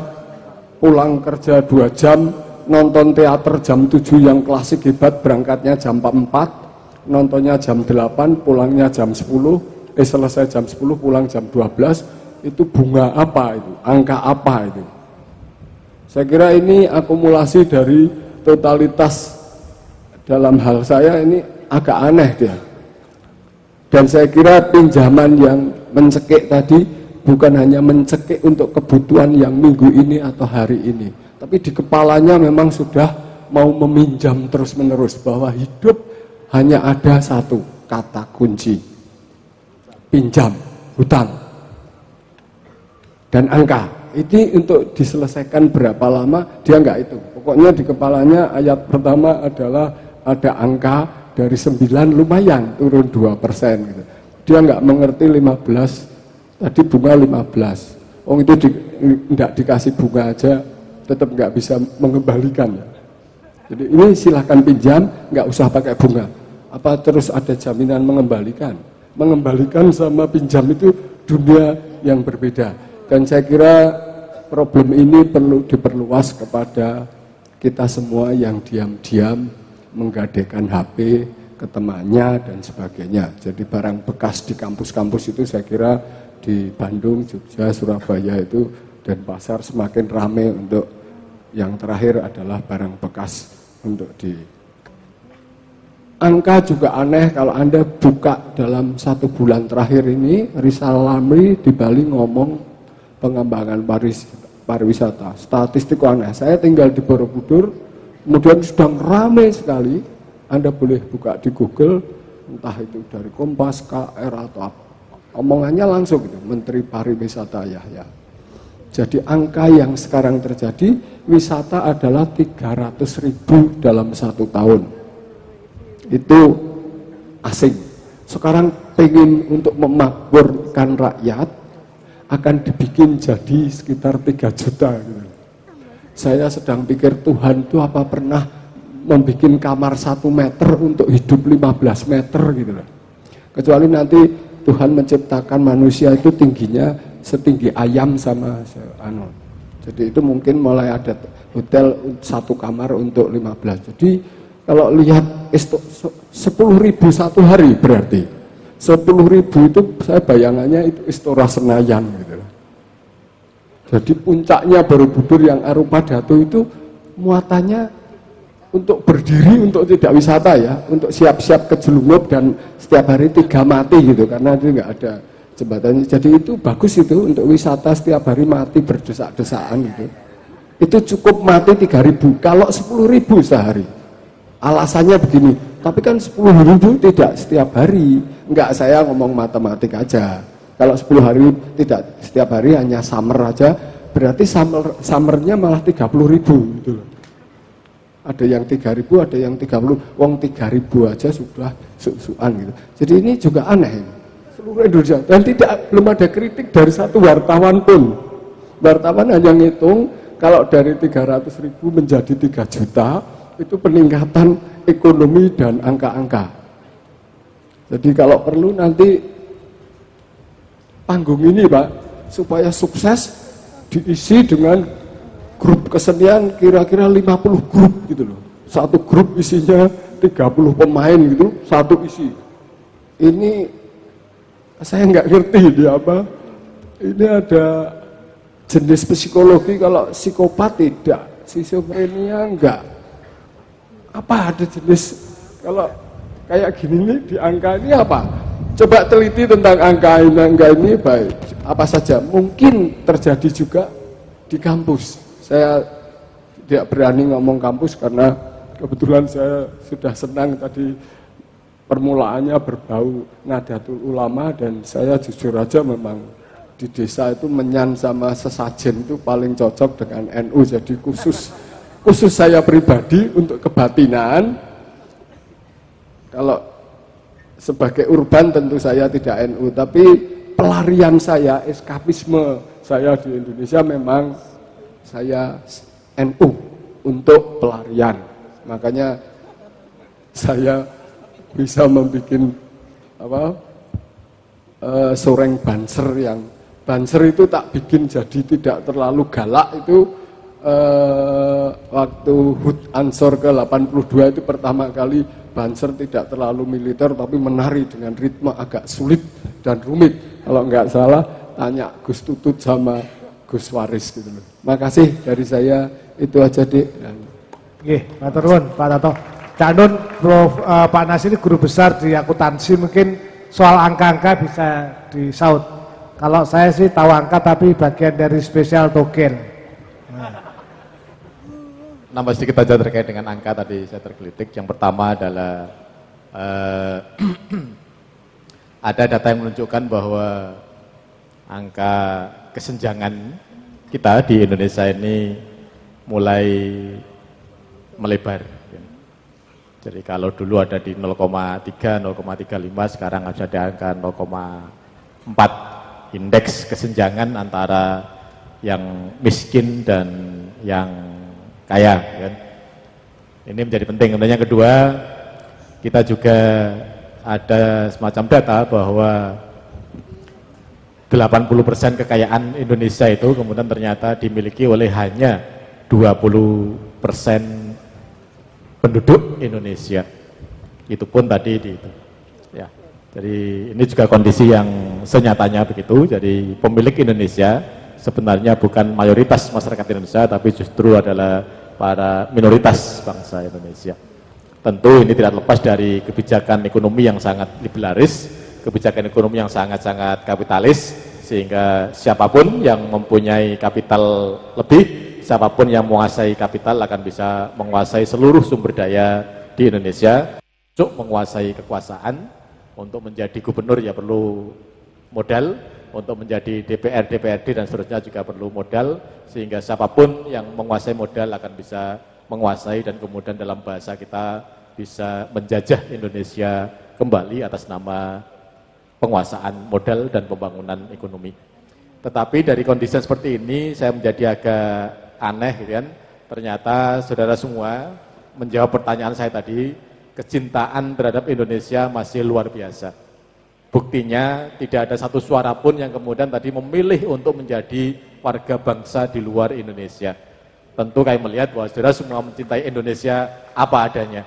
pulang kerja 2 jam, nonton teater jam 7 yang klasik hebat, berangkatnya jam 4, nontonnya jam 8, pulangnya jam 10, selesai jam 10, pulang jam 12, itu bunga apa itu? Angka apa itu? Saya kira ini akumulasi dari totalitas dalam hal saya ini agak aneh dia. Dan saya kira pinjaman yang mencekik tadi bukan hanya mencekik untuk kebutuhan yang minggu ini atau hari ini, tapi di kepalanya memang sudah mau meminjam terus-menerus, bahwa hidup hanya ada satu kata kunci, pinjam, hutang, dan angka. Ini untuk diselesaikan berapa lama, dia enggak itu. Pokoknya di kepalanya ayat pertama adalah ada angka dari 9 lumayan, turun 2% gitu. Dia enggak mengerti 15, tadi bunga 15. Itu enggak dikasih bunga aja, tetap enggak bisa mengembalikan. Jadi ini silahkan pinjam, enggak usah pakai bunga. Apa terus ada jaminan mengembalikan? Mengembalikan sama pinjam itu dunia yang berbeda. Dan saya kira problem ini perlu diperluas kepada kita semua yang diam-diam menggadaikan HP ke temannya dan sebagainya. Jadi barang bekas di kampus-kampus itu saya kira di Bandung, Jogja, Surabaya itu dan pasar semakin ramai untuk yang terakhir adalah barang bekas untuk di. Angka juga aneh kalau Anda buka dalam 1 bulan terakhir ini, Rizal Ramli di Bali ngomong pengembangan pariwisata, statistik aneh. Saya tinggal di Borobudur, kemudian sedang ramai sekali. Anda boleh buka di Google, entah itu dari Kompas, KR atau apa. Omongannya langsung gitu, Menteri Pariwisata Yahya. Jadi angka yang sekarang terjadi, wisata adalah 300.000 dalam 1 tahun. Itu asing. Sekarang pengen untuk memakmurkan rakyat, akan dibikin jadi sekitar 3 juta gitu. Saya sedang pikir Tuhan itu apa pernah membuat kamar 1 meter untuk hidup 15 meter gitu loh. Kecuali nanti Tuhan menciptakan manusia itu tingginya setinggi ayam sama Jadi itu mungkin mulai ada hotel 1 kamar untuk 15. Jadi kalau lihat 10.000 1 hari berarti 10.000 itu saya bayangannya itu Istora Senayan gitu. Jadi puncaknya Borobudur yang Arupa Datu itu muatannya untuk berdiri, untuk tidak wisata ya, untuk siap-siap ke Jelungup dan setiap hari 3 mati gitu, karena itu nggak ada jembatannya. Jadi itu bagus itu untuk wisata setiap hari mati berdesak-desaan gitu. Itu cukup mati 3.000, kalau 10.000 sehari. Alasannya begini, tapi kan 10.000 tidak setiap hari. Enggak, saya ngomong matematik aja. Kalau 10 hari tidak setiap hari, hanya summer aja, berarti summernya malah 30.000 gitu loh. Ada yang 3.000, ada yang 30. Wong 3.000 aja sudah su-suan gitu. Jadi ini juga aneh ini. Seluruh Indonesia, dan belum ada kritik dari satu wartawan pun. Wartawan hanya ngitung kalau dari 300.000 menjadi 3 juta, itu peningkatan ekonomi dan angka-angka. Jadi kalau perlu nanti panggung ini Pak, supaya sukses diisi dengan grup kesenian kira-kira 50 grup gitu loh. Satu grup isinya 30 pemain gitu, satu isi. Ini saya nggak ngerti dia apa. Ini ada jenis psikologi, kalau psikopat tidak, skizofrenia enggak. Apa ada jenis, kalau kayak gini nih di angka ini apa? Coba teliti tentang angka ini baik. Apa saja mungkin terjadi juga di kampus. Saya tidak berani ngomong kampus karena kebetulan saya sudah senang tadi permulaannya berbau Nahdlatul Ulama, dan saya jujur aja memang di desa itu menyan sama sesajen itu paling cocok dengan NU. Jadi khusus saya pribadi untuk kebatinan, kalau sebagai urban tentu saya tidak NU, tapi pelarian saya, eskapisme saya di Indonesia memang saya NU untuk pelarian. Makanya saya bisa membuat soreng banser, yang banser itu tak bikin jadi tidak terlalu galak. Itu waktu HUT Ansor ke 82 itu pertama kali banser tidak terlalu militer tapi menari dengan ritme agak sulit dan rumit. Kalau nggak salah tanya Gus Tutut sama Gus Waris gitu loh. Makasih dari saya, itu aja Dik. Oke, Pak Turun, Pak Tato. Cak Nun, Prof. Pak Nas ini guru besar di akuntansi, mungkin soal angka-angka bisa disaut. Kalau saya sih tahu angka tapi bagian dari spesial token. Nambah sedikit aja terkait dengan angka, tadi saya tergelitik. Yang pertama adalah ada data yang menunjukkan bahwa angka kesenjangan kita di Indonesia ini mulai melebar. Jadi kalau dulu ada di 0,3, 0,35, sekarang ada di angka 0,4. Indeks kesenjangan antara yang miskin dan yang kaya. Kan? Ini menjadi penting. Kemudian yang kedua, kita juga ada semacam data bahwa 80% kekayaan Indonesia itu kemudian ternyata dimiliki oleh hanya 20% penduduk Indonesia. Itu pun tadi di itu. Ya. Jadi ini juga kondisi yang senyatanya begitu. Jadi pemilik Indonesia sebenarnya bukan mayoritas masyarakat Indonesia, tapi justru adalah para minoritas bangsa Indonesia. Tentu ini tidak lepas dari kebijakan ekonomi yang sangat liberalis, kebijakan ekonomi yang sangat-sangat kapitalis, sehingga siapapun yang mempunyai kapital lebih, siapapun yang menguasai kapital akan bisa menguasai seluruh sumber daya di Indonesia. Untuk menguasai kekuasaan, untuk menjadi gubernur ya perlu modal, untuk menjadi DPR, DPRD dan seterusnya juga perlu modal, sehingga siapapun yang menguasai modal akan bisa menguasai, dan kemudian dalam bahasa kita bisa menjajah Indonesia kembali atas nama penguasaan modal dan pembangunan ekonomi. Tetapi dari kondisi seperti ini saya menjadi agak aneh gitu kan. Ternyata saudara semua menjawab pertanyaan saya tadi, kecintaan terhadap Indonesia masih luar biasa. Buktinya tidak ada satu suara pun yang kemudian tadi memilih untuk menjadi warga bangsa di luar Indonesia. Tentu kami melihat bahwa saudara semua mencintai Indonesia apa adanya.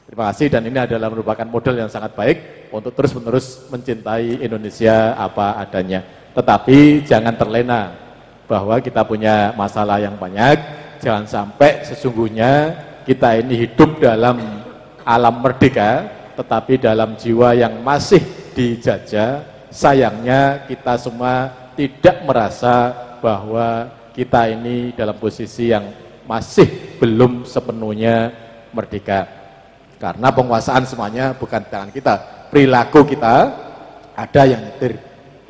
Terima kasih, dan ini adalah merupakan model yang sangat baik untuk terus-menerus mencintai Indonesia apa adanya. Tetapi jangan terlena bahwa kita punya masalah yang banyak. Jangan sampai sesungguhnya kita ini hidup dalam alam merdeka, tetapi dalam jiwa yang masih dijajah. Sayangnya kita semua tidak merasa bahwa kita ini dalam posisi yang masih belum sepenuhnya merdeka. Karena penguasaan semuanya bukan di tangan kita. Perilaku kita ada yang nyetir.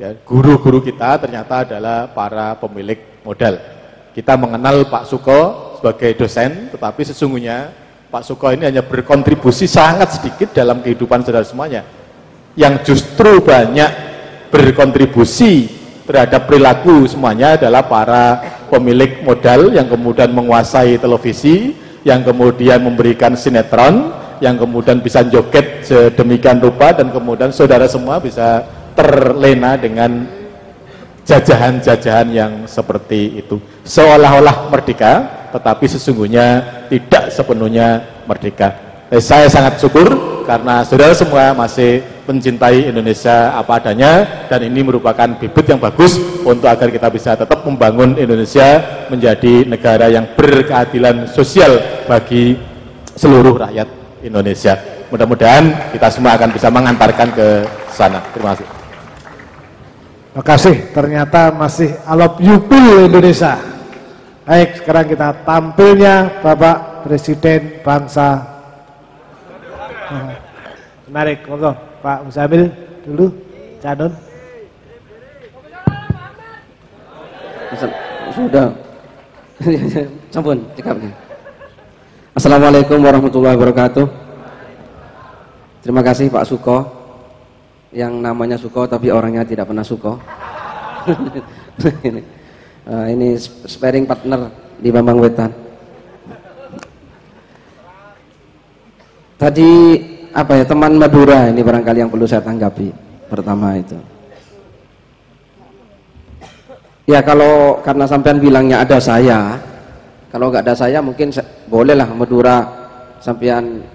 Ya, guru-guru kita ternyata adalah para pemilik modal. Kita mengenal Pak Suko sebagai dosen, tetapi sesungguhnya Pak Suko ini hanya berkontribusi sangat sedikit dalam kehidupan saudara semuanya. Yang justru banyak berkontribusi terhadap perilaku semuanya adalah para pemilik modal yang kemudian menguasai televisi, yang kemudian memberikan sinetron, yang kemudian bisa joget sedemikian rupa, dan kemudian saudara semua bisa terlena dengan jajahan-jajahan yang seperti itu. Seolah-olah merdeka, tetapi sesungguhnya tidak sepenuhnya merdeka. Saya sangat syukur karena saudara semua masih mencintai Indonesia apa adanya, dan ini merupakan bibit yang bagus untuk agar kita bisa tetap membangun Indonesia menjadi negara yang berkeadilan sosial bagi seluruh rakyat Indonesia. Mudah-mudahan kita semua akan bisa mengantarkan ke sana. Terima kasih. Terima kasih. Ternyata masih alop yupil Indonesia. Baik, sekarang kita tampilnya Bapak Presiden Bangsa. Menarik, monggo Pak Muzamil dulu, Canun. Sudah. Sampun, cekapnya. Assalamualaikum warahmatullahi wabarakatuh. Terima kasih Pak Suko, yang namanya Suko tapi orangnya tidak pernah Suko. Ini sparring partner di Bambang Wetan. Tadi apa ya, teman Madura ini barangkali yang perlu saya tanggapi. Pertama itu, ya kalau karena sampean bilangnya ada saya, kalau nggak ada saya mungkin bolehlah Madura sampean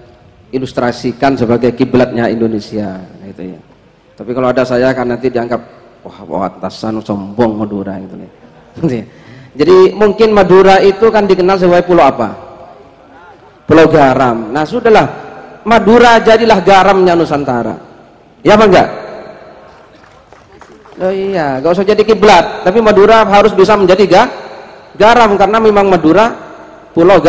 ilustrasikan sebagai kiblatnya Indonesia gitu ya. Tapi kalau ada saya kan nanti dianggap wah atasan sombong Madura gitu ya. Jadi mungkin Madura itu kan dikenal sebagai pulau apa? Pulau garam. Nah sudahlah, Madura jadilah garamnya Nusantara. Ya apa enggak? Oh iya, gak usah jadi kiblat, tapi Madura harus bisa menjadi garam karena memang Madura pulau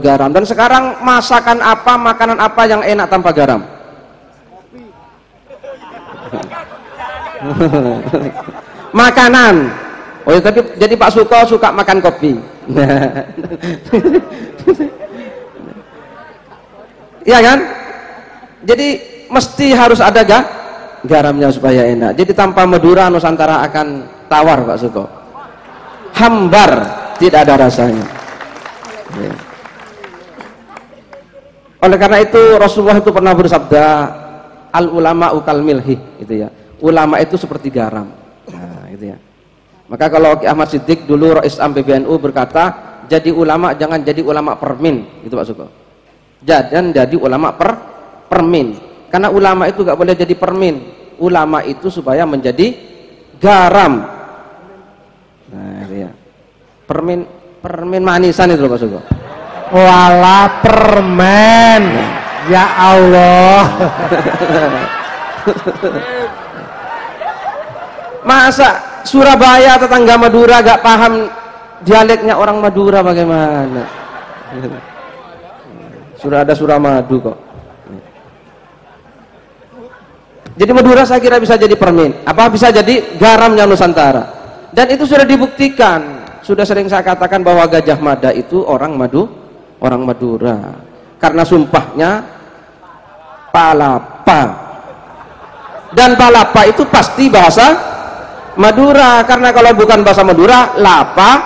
garam. Dan sekarang masakan apa, makanan apa yang enak tanpa garam? Makanan. Oh ya, tapi jadi Pak Suko suka makan kopi. Iya kan? Jadi mesti harus ada garamnya supaya enak. Jadi tanpa Madura Nusantara akan tawar Pak Suko. Hambar, tidak ada rasanya. Ya. Oleh karena itu Rasulullah itu pernah bersabda, al ulama ukal milhi, itu ya. Ulama itu seperti garam. Nah, itu ya. Maka kalau Ki Ahmad Siddiq dulu Rais Am PBNU berkata, jadi ulama jangan jadi ulama permin, itu Pak Suko. Jangan jadi ulama permin. Karena ulama itu gak boleh jadi permin. Ulama itu supaya menjadi garam. Nah, itu ya. Permin manisan itu Pak Suko. Walah permen. Ya Allah. Masa Surabaya tetangga Madura gak paham dialeknya orang Madura bagaimana? Sudah ada Suramadu kok. Jadi Madura saya kira bisa jadi permin, apa bisa jadi garamnya Nusantara. Dan itu sudah dibuktikan. Sudah sering saya katakan bahwa Gajah Mada itu orang Madura. Karena sumpahnya palapa. Dan palapa itu pasti bahasa Madura, karena kalau bukan bahasa Madura lapa.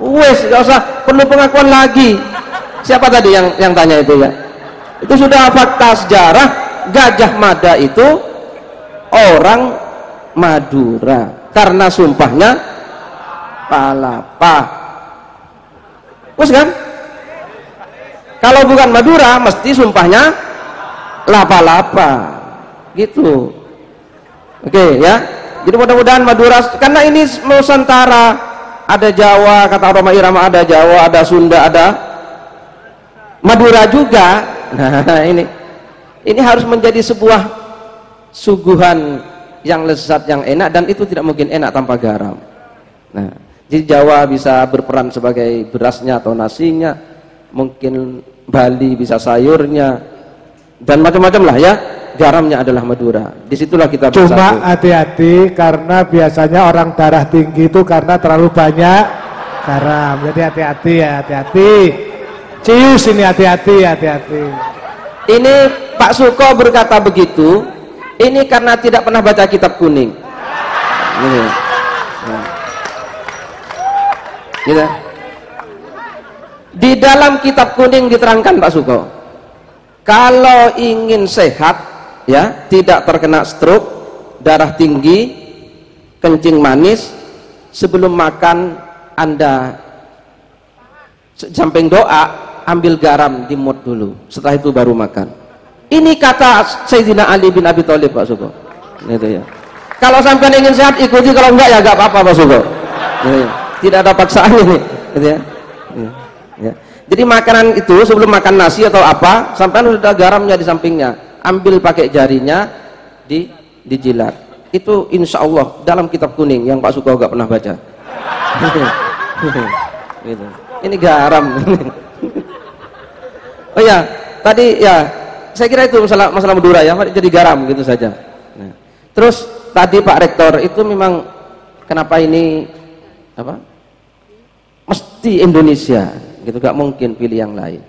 Wes, gak usah perlu pengakuan lagi. Siapa tadi yang tanya itu ya? Itu sudah fakta sejarah. Gajah Mada itu orang Madura karena sumpahnya palapa. Wes kan? Kalau bukan Madura mesti sumpahnya lapa. Gitu. Oke ya, jadi mudah-mudahan Madura, karena ini Nusantara, ada Jawa, kata Roma Irama, ada Jawa, ada Sunda, ada Madura juga. Nah ini harus menjadi sebuah suguhan yang lezat, yang enak, dan itu tidak mungkin enak tanpa garam. Nah, jadi Jawa bisa berperan sebagai berasnya atau nasinya, mungkin Bali bisa sayurnya, dan macam-macam lah ya. Garamnya adalah Madura. Disitulah kita bersatu. Cuma hati-hati karena biasanya orang darah tinggi itu karena terlalu banyak garam. Jadi hati-hati ya, hati-hati. Cius ini hati-hati. Ini Pak Suko berkata begitu. Ini karena tidak pernah baca kitab kuning. Ini. Gitu. Di dalam kitab kuning diterangkan Pak Suko, kalau ingin sehat ya, tidak terkena stroke, darah tinggi, kencing manis, sebelum makan Anda samping doa ambil garam dimut dulu, setelah itu baru makan. Ini kata Sayyidina Ali bin Abi Thalib Pak Suko. Itu ya. Kalau sampai ingin sehat ikuti, kalau enggak ya enggak apa-apa Pak Suko. Ya. Tidak ada paksaan ini, gitu ya. Ya. Jadi makanan itu sebelum makan nasi atau apa, sampai sudah garamnya di sampingnya. Ambil pakai jarinya, dijilat. Itu insya Allah dalam kitab kuning yang Pak Suko gak pernah baca. Gitu. Ini garam. Oh ya, tadi ya saya kira itu masalah Madura ya, jadi garam gitu saja. Nah, terus tadi Pak Rektor itu memang kenapa ini apa? Mesti Indonesia, gitu, gak mungkin pilih yang lain.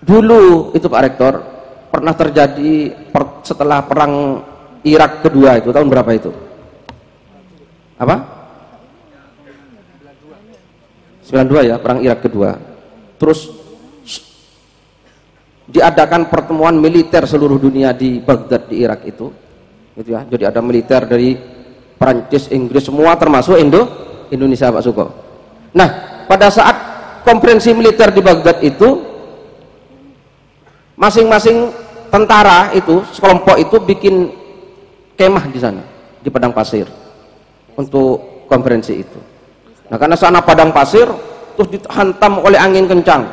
Dulu itu Pak Rektor pernah terjadi setelah perang Irak kedua itu tahun berapa itu? Apa? 92 ya, perang Irak kedua. Terus diadakan pertemuan militer seluruh dunia di Baghdad di Irak itu, gitu ya. Jadi ada militer dari Prancis, Inggris, semua termasuk Indonesia Pak Suko. Nah, pada saat konferensi militer di Baghdad itu, masing-masing tentara itu, sekelompok itu bikin kemah di sana, di padang pasir untuk konferensi itu. Nah, karena sana padang pasir terus dihantam oleh angin kencang,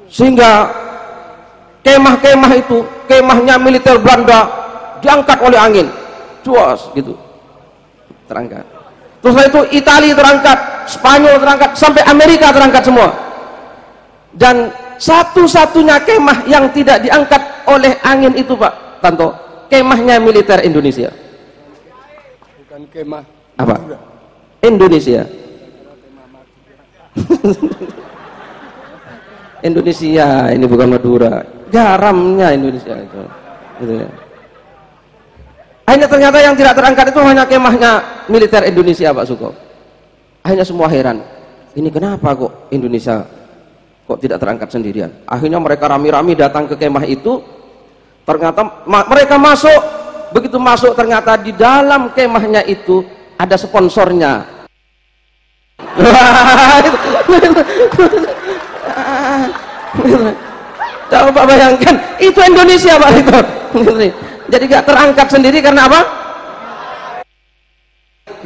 sehingga kemah-kemah itu, kemahnya militer Belanda diangkat oleh angin, cuas gitu, terangkat. Terus setelah itu Italia terangkat, Spanyol terangkat, sampai Amerika terangkat semua. Dan satu-satunya kemah yang tidak diangkat oleh angin itu Pak Tanto, kemahnya militer Indonesia. Bukan kemah apa? Indonesia. Indonesia ini bukan Madura, garamnya Indonesia itu. Gitu ya. Akhirnya ternyata yang tidak terangkat itu hanya kemahnya militer Indonesia Pak Suko. Akhirnya semua heran, ini kenapa kok Indonesia kok tidak terangkat sendirian? Akhirnya mereka rame-rame datang ke kemah itu. Ternyata mereka masuk, begitu masuk ternyata di dalam kemahnya itu ada sponsornya. Coba bayangkan, itu Indonesia Pak itu. Jadi gak terangkat sendiri karena apa?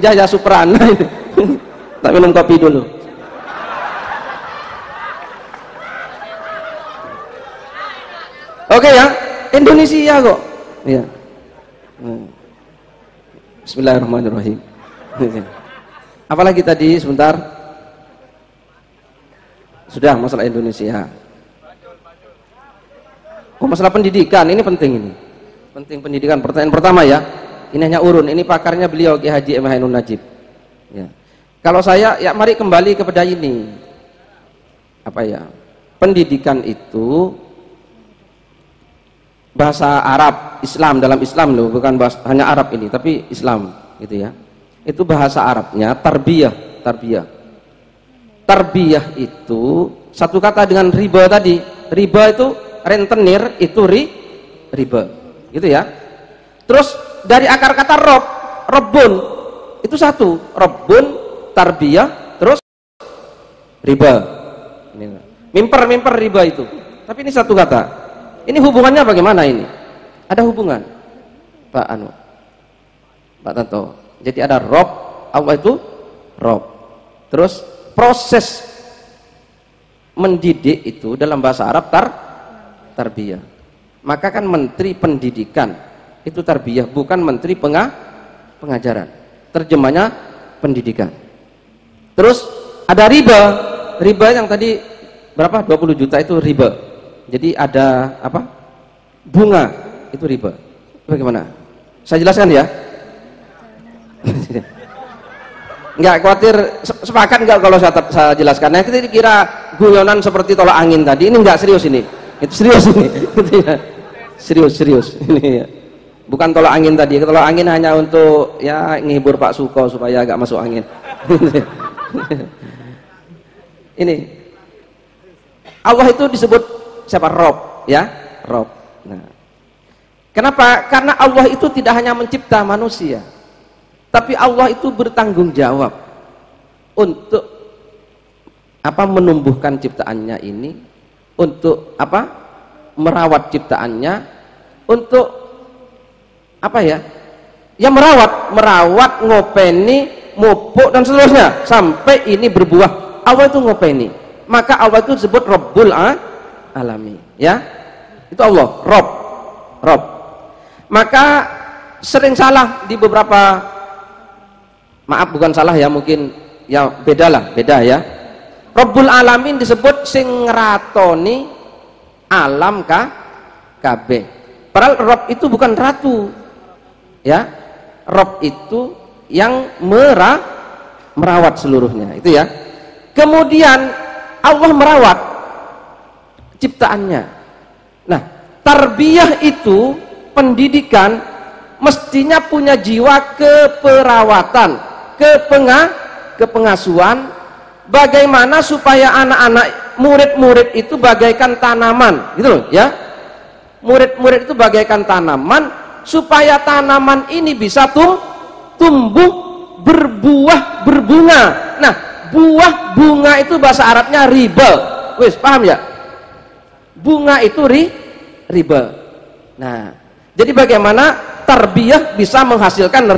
Jaya Suprana itu. Tak minum kopi dulu. Oke ya, Indonesia kok. Ya. Bismillahirrahmanirrahim. Apalagi tadi sebentar. Sudah masalah Indonesia. Oh, masalah pendidikan ini penting ini. Penting pendidikan. Pertanyaan pertama ya. Ini hanya urun. Ini pakarnya beliau Ki Haji M. Ainun Najib. Ya. Kalau saya ya mari kembali kepada ini. Apa ya? Pendidikan itu bahasa Arab, Islam, dalam Islam loh, bukan bahasa, hanya Arab ini, tapi Islam gitu ya. Itu bahasa Arabnya tarbiyah, tarbiyah. Tarbiyah itu satu kata dengan riba tadi. Riba itu rentenir, itu riba. Gitu ya. Terus dari akar kata robbun itu satu, robbun, tarbiyah, terus riba. Mimper riba itu. Tapi ini satu kata. Ini hubungannya bagaimana ini? Ada hubungan, Pak Anu, Pak Tanto. Jadi ada rob, Allah itu rob. Terus proses mendidik itu dalam bahasa Arab tarbiyah. Maka kan menteri pendidikan itu tarbiyah, bukan menteri pengajaran. Terjemahnya pendidikan. Terus ada riba. Riba yang tadi berapa? 20 juta itu riba. Jadi ada apa? Bunga itu riba. Bagaimana? Saya jelaskan ya. Enggak khawatir, sepakat enggak kalau saya jelaskan? Nah, kita kira guyonan seperti tolak angin tadi. Ini enggak serius ini. Itu serius ini. Serius ini ya. Bukan tolak angin tadi. Tolak angin hanya untuk ya ngehibur Pak Suko supaya agak masuk angin. Ini Allah itu disebut siapa? Rob, ya, Rob. Nah, kenapa? Karena Allah itu tidak hanya mencipta manusia, tapi Allah itu bertanggung jawab untuk apa? Menumbuhkan ciptaannya ini, untuk apa? Merawat ciptaannya, untuk apa ya? Ya merawat, ngopeni, mupuk dan seterusnya sampai ini berbuah. Allah itu ngopeni. Maka Allah itu disebut Rabbul Alami, ya. Itu Allah, Rob. Maka sering salah di beberapa maaf bukan salah ya, mungkin ya beda ya. Rabbul Alamin disebut sing ngeratoni alam kabeh. Padahal Rabb itu bukan ratu ya, Rabb itu yang merawat seluruhnya, itu ya. Kemudian Allah merawat ciptaannya. Nah, tarbiyah itu pendidikan mestinya punya jiwa keperawatan, kepengasuhan, bagaimana supaya anak-anak murid-murid itu bagaikan tanaman, gitu loh ya. Murid-murid itu bagaikan tanaman, supaya tanaman ini bisa tumbuh, berbuah, berbunga. Nah, buah bunga itu bahasa Arabnya riba. Wis paham ya? Bunga itu riba. Nah, jadi bagaimana tarbiyah bisa menghasilkan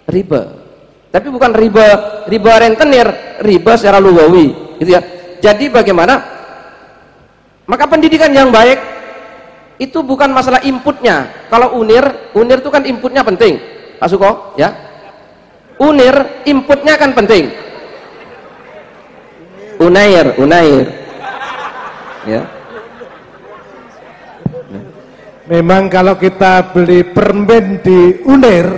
riba. Tapi bukan riba rentenir, riba secara lugawi, gitu ya. Jadi bagaimana? Maka pendidikan yang baik itu bukan masalah inputnya. Kalau unir itu kan inputnya penting, Pak Suko, ya. Unir inputnya kan penting. Unair, ya. Memang kalau kita beli permen di Unir,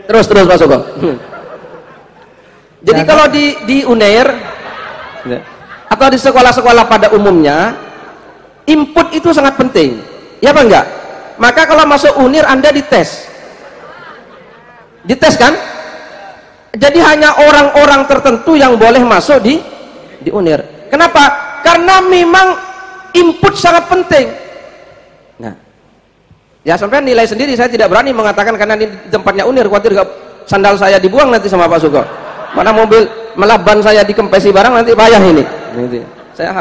terus Pak Suko. Jadi kalau di Unair atau di sekolah-sekolah pada umumnya, input itu sangat penting, ya apa enggak? Maka kalau masuk Unir Anda dites kan? Jadi hanya orang-orang tertentu yang boleh masuk di Unir. Kenapa? Karena memang input sangat penting. Nah, ya sampai nilai sendiri, saya tidak berani mengatakan karena ini tempatnya Unir, khawatir sandal saya dibuang nanti sama Pak Suko. Mana mobil melaban saya dikempesi barang nanti payah ini. Gitu ya. Saya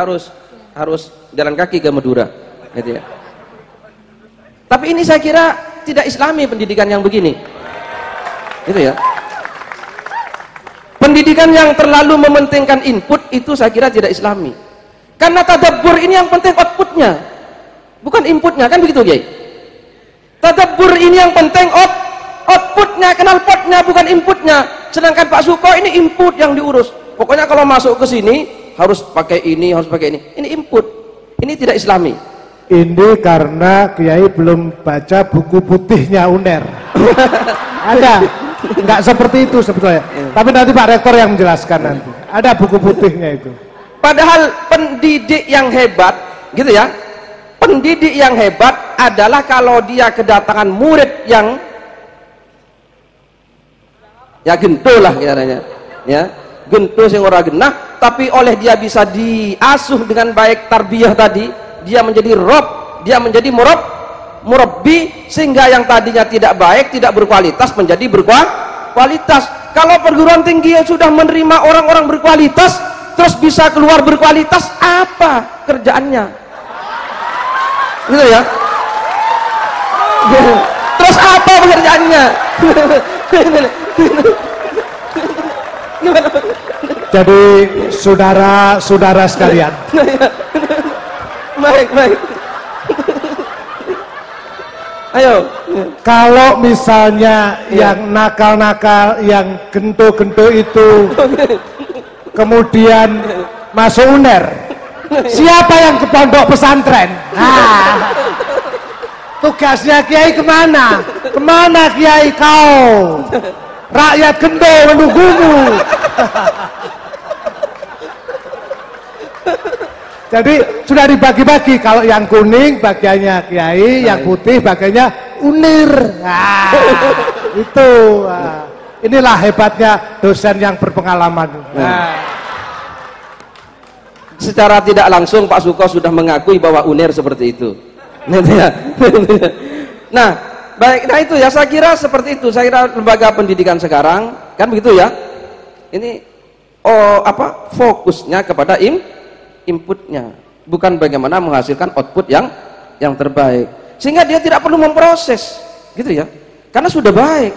harus jalan kaki ke Madura, gitu ya. Tapi ini saya kira tidak Islami pendidikan yang begini. Itu ya. Pendidikan yang terlalu mementingkan input itu saya kira tidak Islami. Karena tadabbur ini yang penting outputnya, bukan inputnya, kan begitu, Kiai? Tadabbur ini yang penting outputnya, knalpotnya, bukan inputnya. Sedangkan Pak Suko ini input yang diurus. Pokoknya kalau masuk ke sini harus pakai ini, harus pakai ini. Ini input. Ini tidak Islami. Ini karena Kiai belum baca buku putihnya UNER. Ada. Enggak seperti itu sebetulnya. Tapi nanti Pak Rektor yang menjelaskan nanti. Ada buku putihnya itu. Padahal pendidik yang hebat, gitu ya. Pendidik yang hebat adalah kalau dia kedatangan murid yang ya gento lah katanya, ya gento sing ora genah, tapi oleh dia bisa diasuh dengan baik tarbiyah tadi, dia menjadi rob, dia menjadi murabbi, sehingga yang tadinya tidak baik, tidak berkualitas menjadi berkualitas. Kalau perguruan tinggi yang sudah menerima orang-orang berkualitas terus bisa keluar berkualitas, apa kerjaannya? Gitu ya. Terus apa pekerjaannya? Jadi saudara-saudara sekalian, baik. Ayo. Kalau misalnya yang nakal-nakal, yang gento-gento itu kemudian masuk UNER, siapa yang ke pondok pesantren? Nah, tugasnya Kiai kemana? Kemana Kiai kau? Rakyat gendo menunggumu. Jadi sudah dibagi-bagi, kalau yang kuning bagiannya Kiai, yang putih bagiannya UNIR. Nah, itu. Nah, inilah hebatnya dosen yang berpengalaman. Nah. Secara tidak langsung Pak Suko sudah mengakui bahwa UNIR seperti itu. Nah, baik, nah itu ya, saya kira seperti itu. Saya kira lembaga pendidikan sekarang kan begitu ya. Ini fokusnya kepada inputnya, bukan bagaimana menghasilkan output yang terbaik, sehingga dia tidak perlu memproses, gitu ya, karena sudah baik,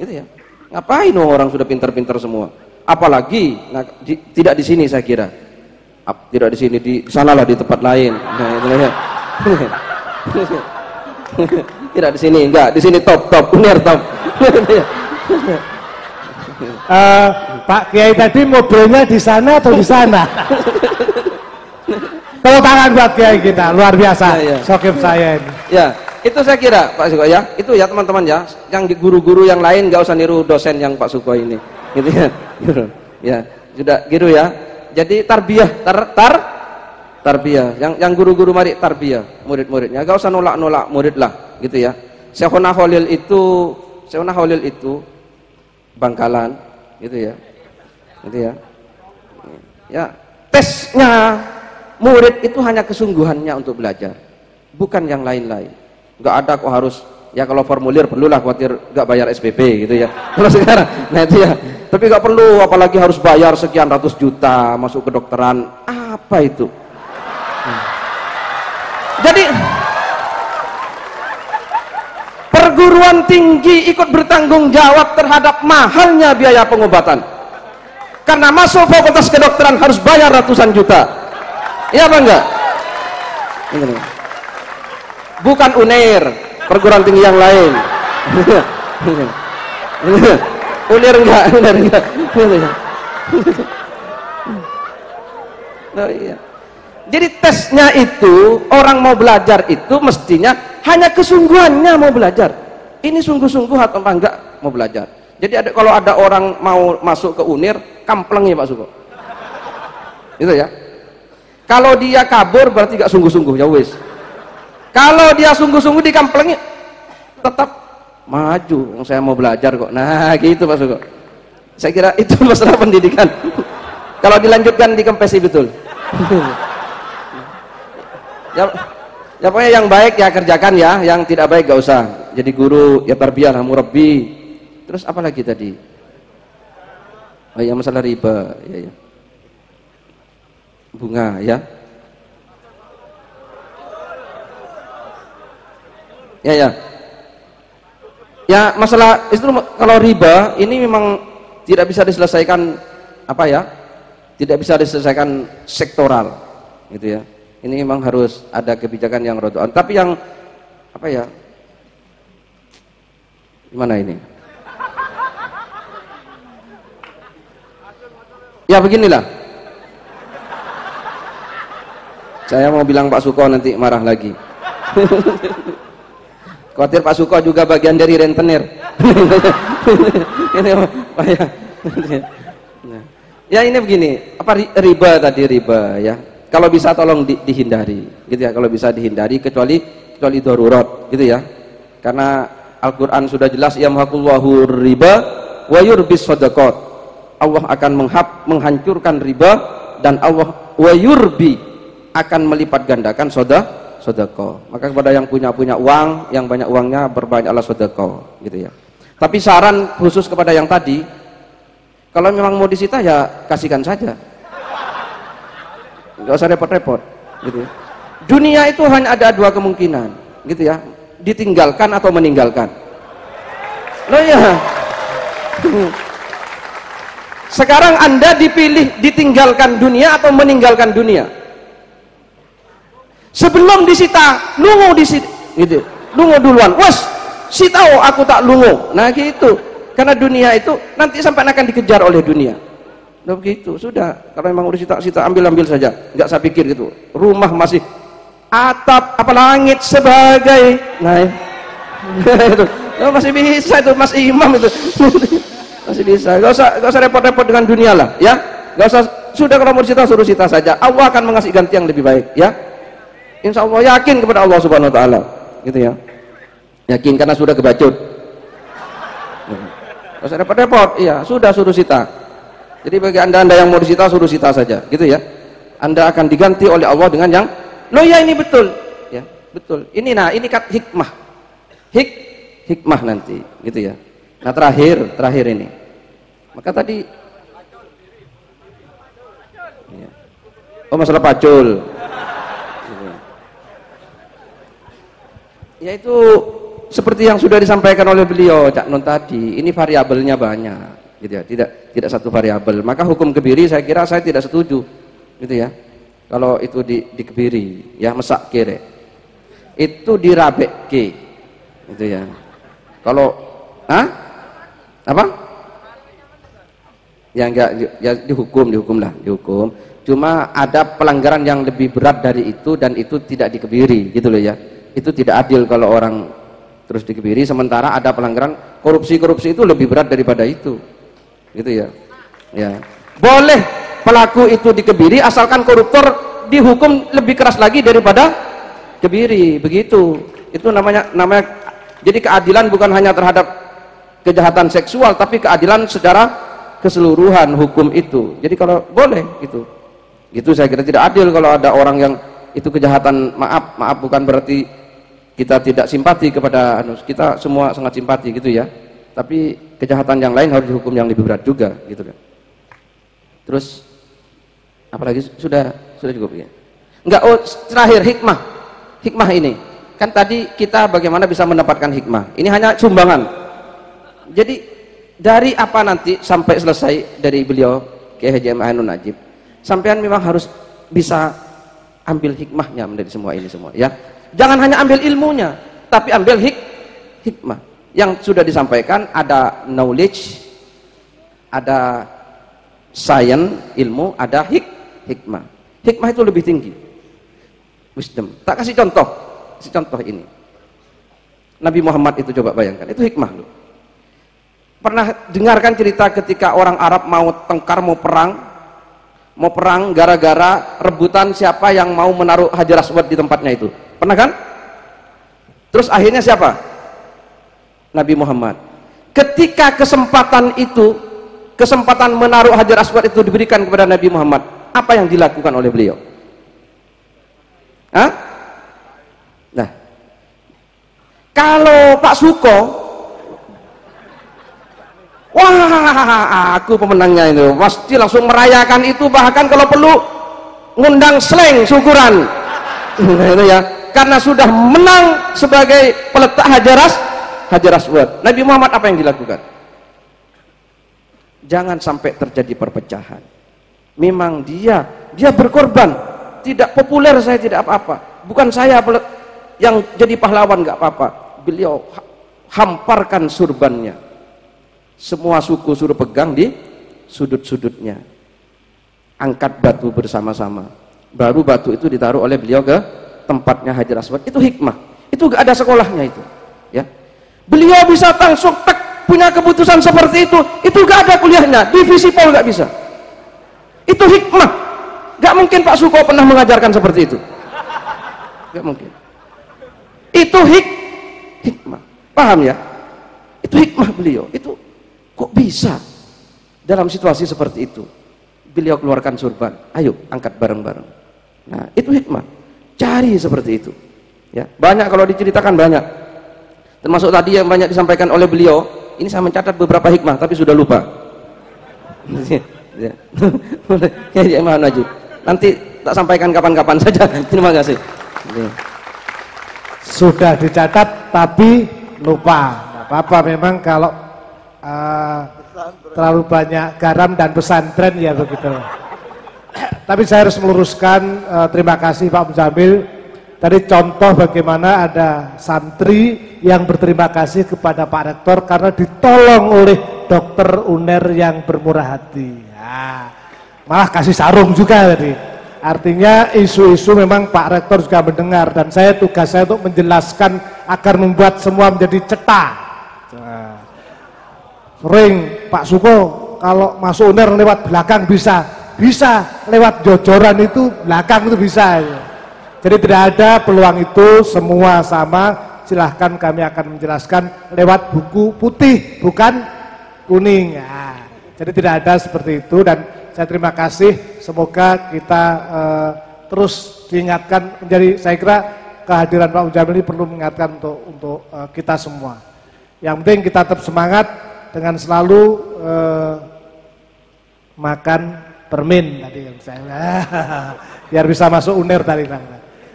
gitu ya. Ngapain orang sudah pintar-pintar semua, apalagi tidak di sini, saya kira tidak di sini, di sanalah, di tempat lain. Nah, itu ya. Tidak di sini, enggak. Di sini top, UNER top. Pak Kiai tadi mobilnya di sana atau di sana? Tepuk tangan buat Kiai kita, luar biasa. Sokip saya ini. Ya, itu saya kira Pak Suko ya. Itu ya teman-teman ya. Yang di guru-guru yang lain nggak usah niru dosen yang Pak Suko ini. Gitu ya. Ya, sudah gitu ya. Jadi tarbiyah, tarbiyah. Yang guru-guru mari tarbiyah murid-muridnya. Nggak usah nolak-nolak murid lah, gitu ya. Syekhona Khalil itu Bangkalan, gitu ya. Gitu ya. Ya, tesnya murid itu hanya kesungguhannya untuk belajar, bukan yang lain-lain. Nggak ada kok harus, ya kalau formulir perlulah, khawatir nggak bayar SPP gitu ya. Kalau sekarang, nah itu ya. Tapi nggak perlu, apalagi harus bayar sekian ratus juta masuk kedokteran. Apa itu? Jadi perguruan tinggi ikut bertanggung jawab terhadap mahalnya biaya pengobatan. Karena masuk fakultas kedokteran harus bayar ratusan juta. Iya apa enggak? Bukan UNER, perguruan tinggi yang lain. UNER enggak. Oh, iya. Jadi tesnya itu, orang mau belajar itu mestinya hanya kesungguhannya mau belajar. Ini sungguh-sungguh atau enggak mau belajar. Jadi kalau ada orang mau masuk ke UNER, kampleng ya Pak Suko. Itu ya. Kalau dia kabur berarti gak sungguh-sungguh, ya wis. Kalau dia sungguh-sungguh dikamplengi, tetap maju. Saya mau belajar kok. Nah, gitu Pak Suko. Saya kira itu masalah pendidikan. Kalau dilanjutkan dikempesi betul. Ya pokoknya yang baik ya kerjakan ya, yang tidak baik gak usah. Jadi guru ya tarbiyah, murabbi. Terus apa lagi tadi? Oh ya, masalah riba, ya. Bunga ya. Ya masalah itu, kalau riba ini memang tidak bisa diselesaikan apa ya? Tidak bisa diselesaikan sektoral gitu ya. Ini memang harus ada kebijakan yang rodoan. Tapi yang apa ya? Gimana ini? Ya beginilah. Saya mau bilang Pak Suko nanti marah lagi. Khawatir Pak Suko juga bagian dari rentenir. Ini apa ya? Ya ini begini, apa riba tadi, riba ya. Kalau bisa tolong dihindari, gitu ya. Kalau bisa dihindari kecuali darurat, gitu ya. Karena Al-Qur'an sudah jelas, yamhaqullahu riba wa yurbis shadaqat. Allah akan menghancurkan riba, dan Allah wa yurbi akan melipat gandakan sedekah. Maka kepada yang punya uang, yang banyak uangnya, berbanyaklah sedekah, gitu ya. Tapi saran khusus kepada yang tadi, kalau memang mau disita ya kasihkan saja, nggak usah repot-repot, gitu ya. Dunia itu hanya ada dua kemungkinan, gitu ya, ditinggalkan atau meninggalkan. Loh ya, sekarang Anda dipilih ditinggalkan dunia atau meninggalkan dunia. Sebelum disita, lungo disita, gitu. Lungo duluan, wes, sitau aku tak lungo. Nah gitu, karena dunia itu nanti sampai akan dikejar oleh dunia. Nah begitu, sudah. Kalau memang udah sita, ambil saja. Nggak saya pikir gitu. Rumah masih atap, apa langit sebagai, nah itu masih bisa itu Mas Imam itu. Masih bisa. Gak usah repot-repot dengan dunia lah, ya. Gak usah. Sudah, kalau mau disita suruh sita saja. Allah akan mengasih ganti yang lebih baik, ya. Insya Allah, yakin kepada Allah Subhanahu Wa Taala, gitu ya. Yakin karena sudah kebacut. Gak usah repot-repot, iya. Sudah suruh sita. Jadi bagi anda yang mau disita suruh sita saja, gitu ya. Anda akan diganti oleh Allah dengan yang, loh ya ini betul, ya betul. Ini ini kan hikmah, hikmah nanti, gitu ya. Nah terakhir ini, maka tadi, ya. Oh masalah pacul, ya itu seperti yang sudah disampaikan oleh beliau Cak Nun tadi, ini variabelnya banyak, gitu ya, tidak satu variabel. Maka hukum kebiri saya kira saya tidak setuju, gitu ya. Kalau itu dikebiri, ya mesak kere, itu dirabek ke. Itu ya. Kalau apa? Ya enggak, ya dihukum lah, dihukum. Cuma ada pelanggaran yang lebih berat dari itu dan itu tidak dikebiri, gitu loh ya. Itu tidak adil kalau orang terus dikebiri, sementara ada pelanggaran korupsi itu lebih berat daripada itu, gitu ya. Ya, boleh pelaku itu dikebiri asalkan koruptor dihukum lebih keras lagi daripada kebiri, begitu. Itu namanya jadi keadilan bukan hanya terhadap kejahatan seksual, tapi keadilan secara keseluruhan hukum itu. Jadi kalau boleh gitu saya kira tidak adil kalau ada orang yang itu kejahatan, maaf bukan berarti kita tidak simpati kepada kita semua sangat simpati gitu ya, tapi kejahatan yang lain harus dihukum yang lebih berat juga gitu kan. Terus apalagi sudah cukup ya? Enggak, terakhir hikmah ini kan tadi kita bagaimana bisa mendapatkan hikmah, ini hanya sumbangan. Jadi dari apa nanti sampai selesai dari beliau Kiai Haji Ainun Najib, sampean memang harus bisa ambil hikmahnya dari semua ini semua ya. Jangan hanya ambil ilmunya, tapi ambil hikmah yang sudah disampaikan. Ada knowledge, ada science, ilmu, ada hikmah. Hikmah itu lebih tinggi, wisdom. Tak kasih contoh ini. Nabi Muhammad itu coba bayangkan, itu hikmah loh. Pernah dengarkan cerita ketika orang Arab mau tengkar, mau perang gara-gara rebutan siapa yang mau menaruh Hajar Aswad di tempatnya itu? Pernah kan? Terus akhirnya siapa? Nabi Muhammad. Ketika kesempatan menaruh Hajar Aswad itu diberikan kepada Nabi Muhammad, apa yang dilakukan oleh beliau? Nah, kalau Pak Suko, wah, aku pemenangnya itu, pasti langsung merayakan itu, bahkan kalau perlu ngundang slang syukuran. Itu ya, karena sudah menang sebagai peletak Hajar Aswad. Nabi Muhammad apa yang dilakukan? Jangan sampai terjadi perpecahan. Memang dia berkorban, tidak populer, saya tidak apa-apa, bukan saya yang jadi pahlawan, nggak apa-apa. Beliau hamparkan surbannya, semua suku suruh pegang di sudut-sudutnya, angkat batu bersama-sama, baru batu itu ditaruh oleh beliau ke tempatnya Hajar Aswad. Itu hikmah, itu gak ada sekolahnya itu ya. Beliau bisa langsung punya keputusan seperti itu gak ada kuliahnya, divisi pol gak bisa. Itu hikmah. Gak mungkin Pak Suko pernah mengajarkan seperti itu, gak mungkin. Itu hikmah, paham ya? Itu hikmah beliau. Itu kok bisa dalam situasi seperti itu beliau keluarkan surban, ayo angkat bareng-bareng. Nah, itu hikmah. Cari seperti itu ya. Banyak kalau diceritakan, banyak, termasuk tadi yang banyak disampaikan oleh beliau. Ini saya mencatat beberapa hikmah tapi sudah lupa. Ya. Kayak mana Najib, nanti tak sampaikan kapan-kapan saja. Terima kasih. Ya. Sudah dicatat tapi lupa. Nggak apa-apa, memang kalau terlalu banyak garam dan pesantren ya begitu. Tapi saya harus meluruskan, terima kasih Pak Muzamil. Tadi contoh bagaimana ada santri yang berterima kasih kepada Pak Rektor karena ditolong oleh dokter UNER yang bermurah hati. Nah, malah kasih sarung juga tadi. Artinya isu-isu memang Pak Rektor juga mendengar, dan tugas saya untuk menjelaskan agar membuat semua menjadi cetak. Nah, sering Pak Suko kalau masuk UNER lewat belakang bisa lewat jojoran itu belakang itu bisa. Jadi tidak ada peluang itu, semua sama. Silahkan, kami akan menjelaskan lewat buku putih bukan kuning. Nah, jadi tidak ada seperti itu, dan saya terima kasih. Semoga kita terus diingatkan. Menjadi, saya kira kehadiran Pak Muzamil ini perlu mengingatkan untuk kita semua. Yang penting kita tetap semangat dengan selalu makan permen tadi yang saya biar bisa masuk UNER tadi.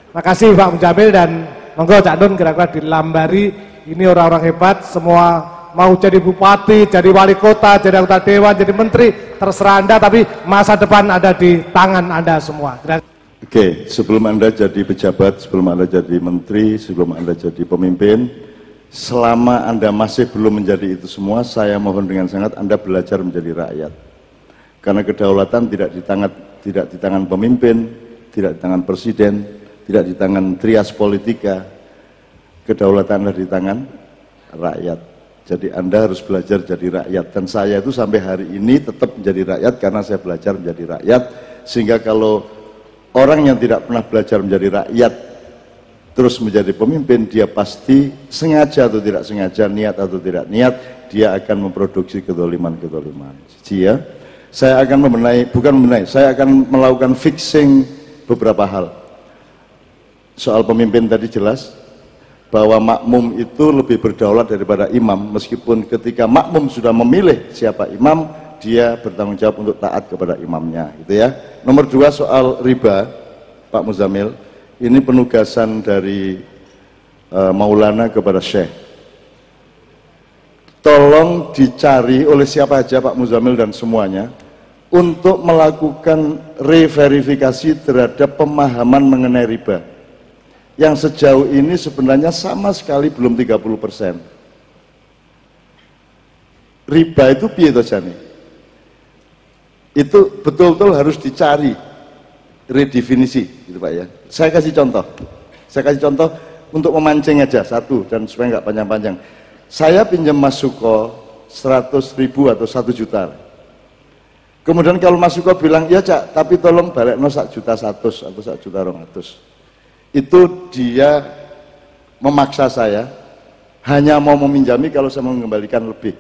Makasih Pak Muzamil, dan monggo Cak Nun kira-kira dilambari. Ini orang-orang hebat, semua mau jadi bupati, jadi wali kota, jadi anggota dewan, jadi menteri, terserah Anda, tapi masa depan ada di tangan Anda semua. Oke, sebelum Anda jadi pejabat, sebelum Anda jadi menteri, sebelum Anda jadi pemimpin, selama Anda masih belum menjadi itu semua, saya mohon dengan sangat Anda belajar menjadi rakyat. Karena kedaulatan tidak di tangan pemimpin, tidak di tangan presiden, tidak di tangan trias politika. Kedaulatan ada di tangan rakyat. Jadi Anda harus belajar jadi rakyat. Dan saya itu sampai hari ini tetap menjadi rakyat karena saya belajar menjadi rakyat. Sehingga kalau orang yang tidak pernah belajar menjadi rakyat terus menjadi pemimpin, dia pasti sengaja atau tidak sengaja, niat atau tidak niat, dia akan memproduksi kedoliman-kedoliman. Jadi ya, saya akan saya akan melakukan fixing beberapa hal. Soal pemimpin tadi jelas, bahwa makmum itu lebih berdaulat daripada imam, meskipun ketika makmum sudah memilih siapa imam, dia bertanggung jawab untuk taat kepada imamnya, gitu ya. Nomor 2 soal riba, Pak Muzamil, ini penugasan dari Maulana kepada Syekh. Tolong dicari oleh siapa aja Pak Muzamil dan semuanya untuk melakukan reverifikasi terhadap pemahaman mengenai riba yang sejauh ini sebenarnya sama sekali belum 30%. Riba itu piye to jane? Itu betul-betul harus dicari redefinisi, gitu Pak ya. Saya kasih contoh untuk memancing aja satu, dan supaya nggak panjang-panjang. Saya pinjam Mas Suko 100.000 atau 1 juta. Kemudian kalau Mas Suko bilang, ya Cak, tapi tolong balekno 1.100.000 atau 1.200.000. Itu dia memaksa saya hanya mau meminjami kalau saya mengembalikan lebih.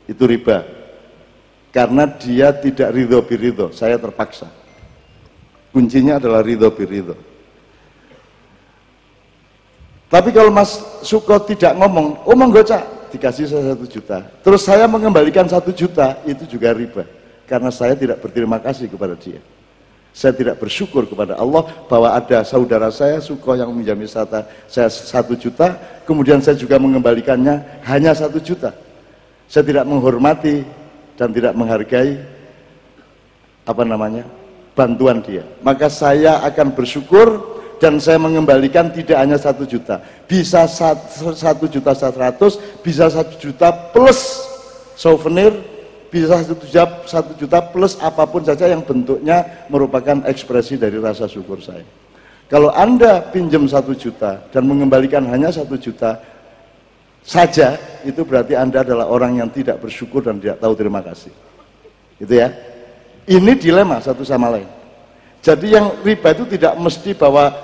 Itu riba. Karena dia tidak ridho biridho, saya terpaksa. Kuncinya adalah ridho biridho. Tapi kalau Mas Suko tidak ngomong, oh monggo Cak, dikasih saya 1 juta. Terus saya mengembalikan 1 juta, itu juga riba. Karena saya tidak berterima kasih kepada dia. Saya tidak bersyukur kepada Allah bahwa ada saudara saya Suko yang meminjami saya 1 juta, kemudian saya juga mengembalikannya hanya 1 juta. Saya tidak menghormati dan tidak menghargai bantuan dia. Maka saya akan bersyukur dan saya mengembalikan tidak hanya 1 juta, bisa 1.100.000, bisa 1 juta plus souvenir, bisa 1 juta plus apapun saja yang bentuknya merupakan ekspresi dari rasa syukur saya. Kalau Anda pinjam 1 juta dan mengembalikan hanya 1 juta saja, itu berarti Anda adalah orang yang tidak bersyukur dan tidak tahu terima kasih. Gitu ya. Ini dilema satu sama lain. Jadi yang riba itu tidak mesti bahwa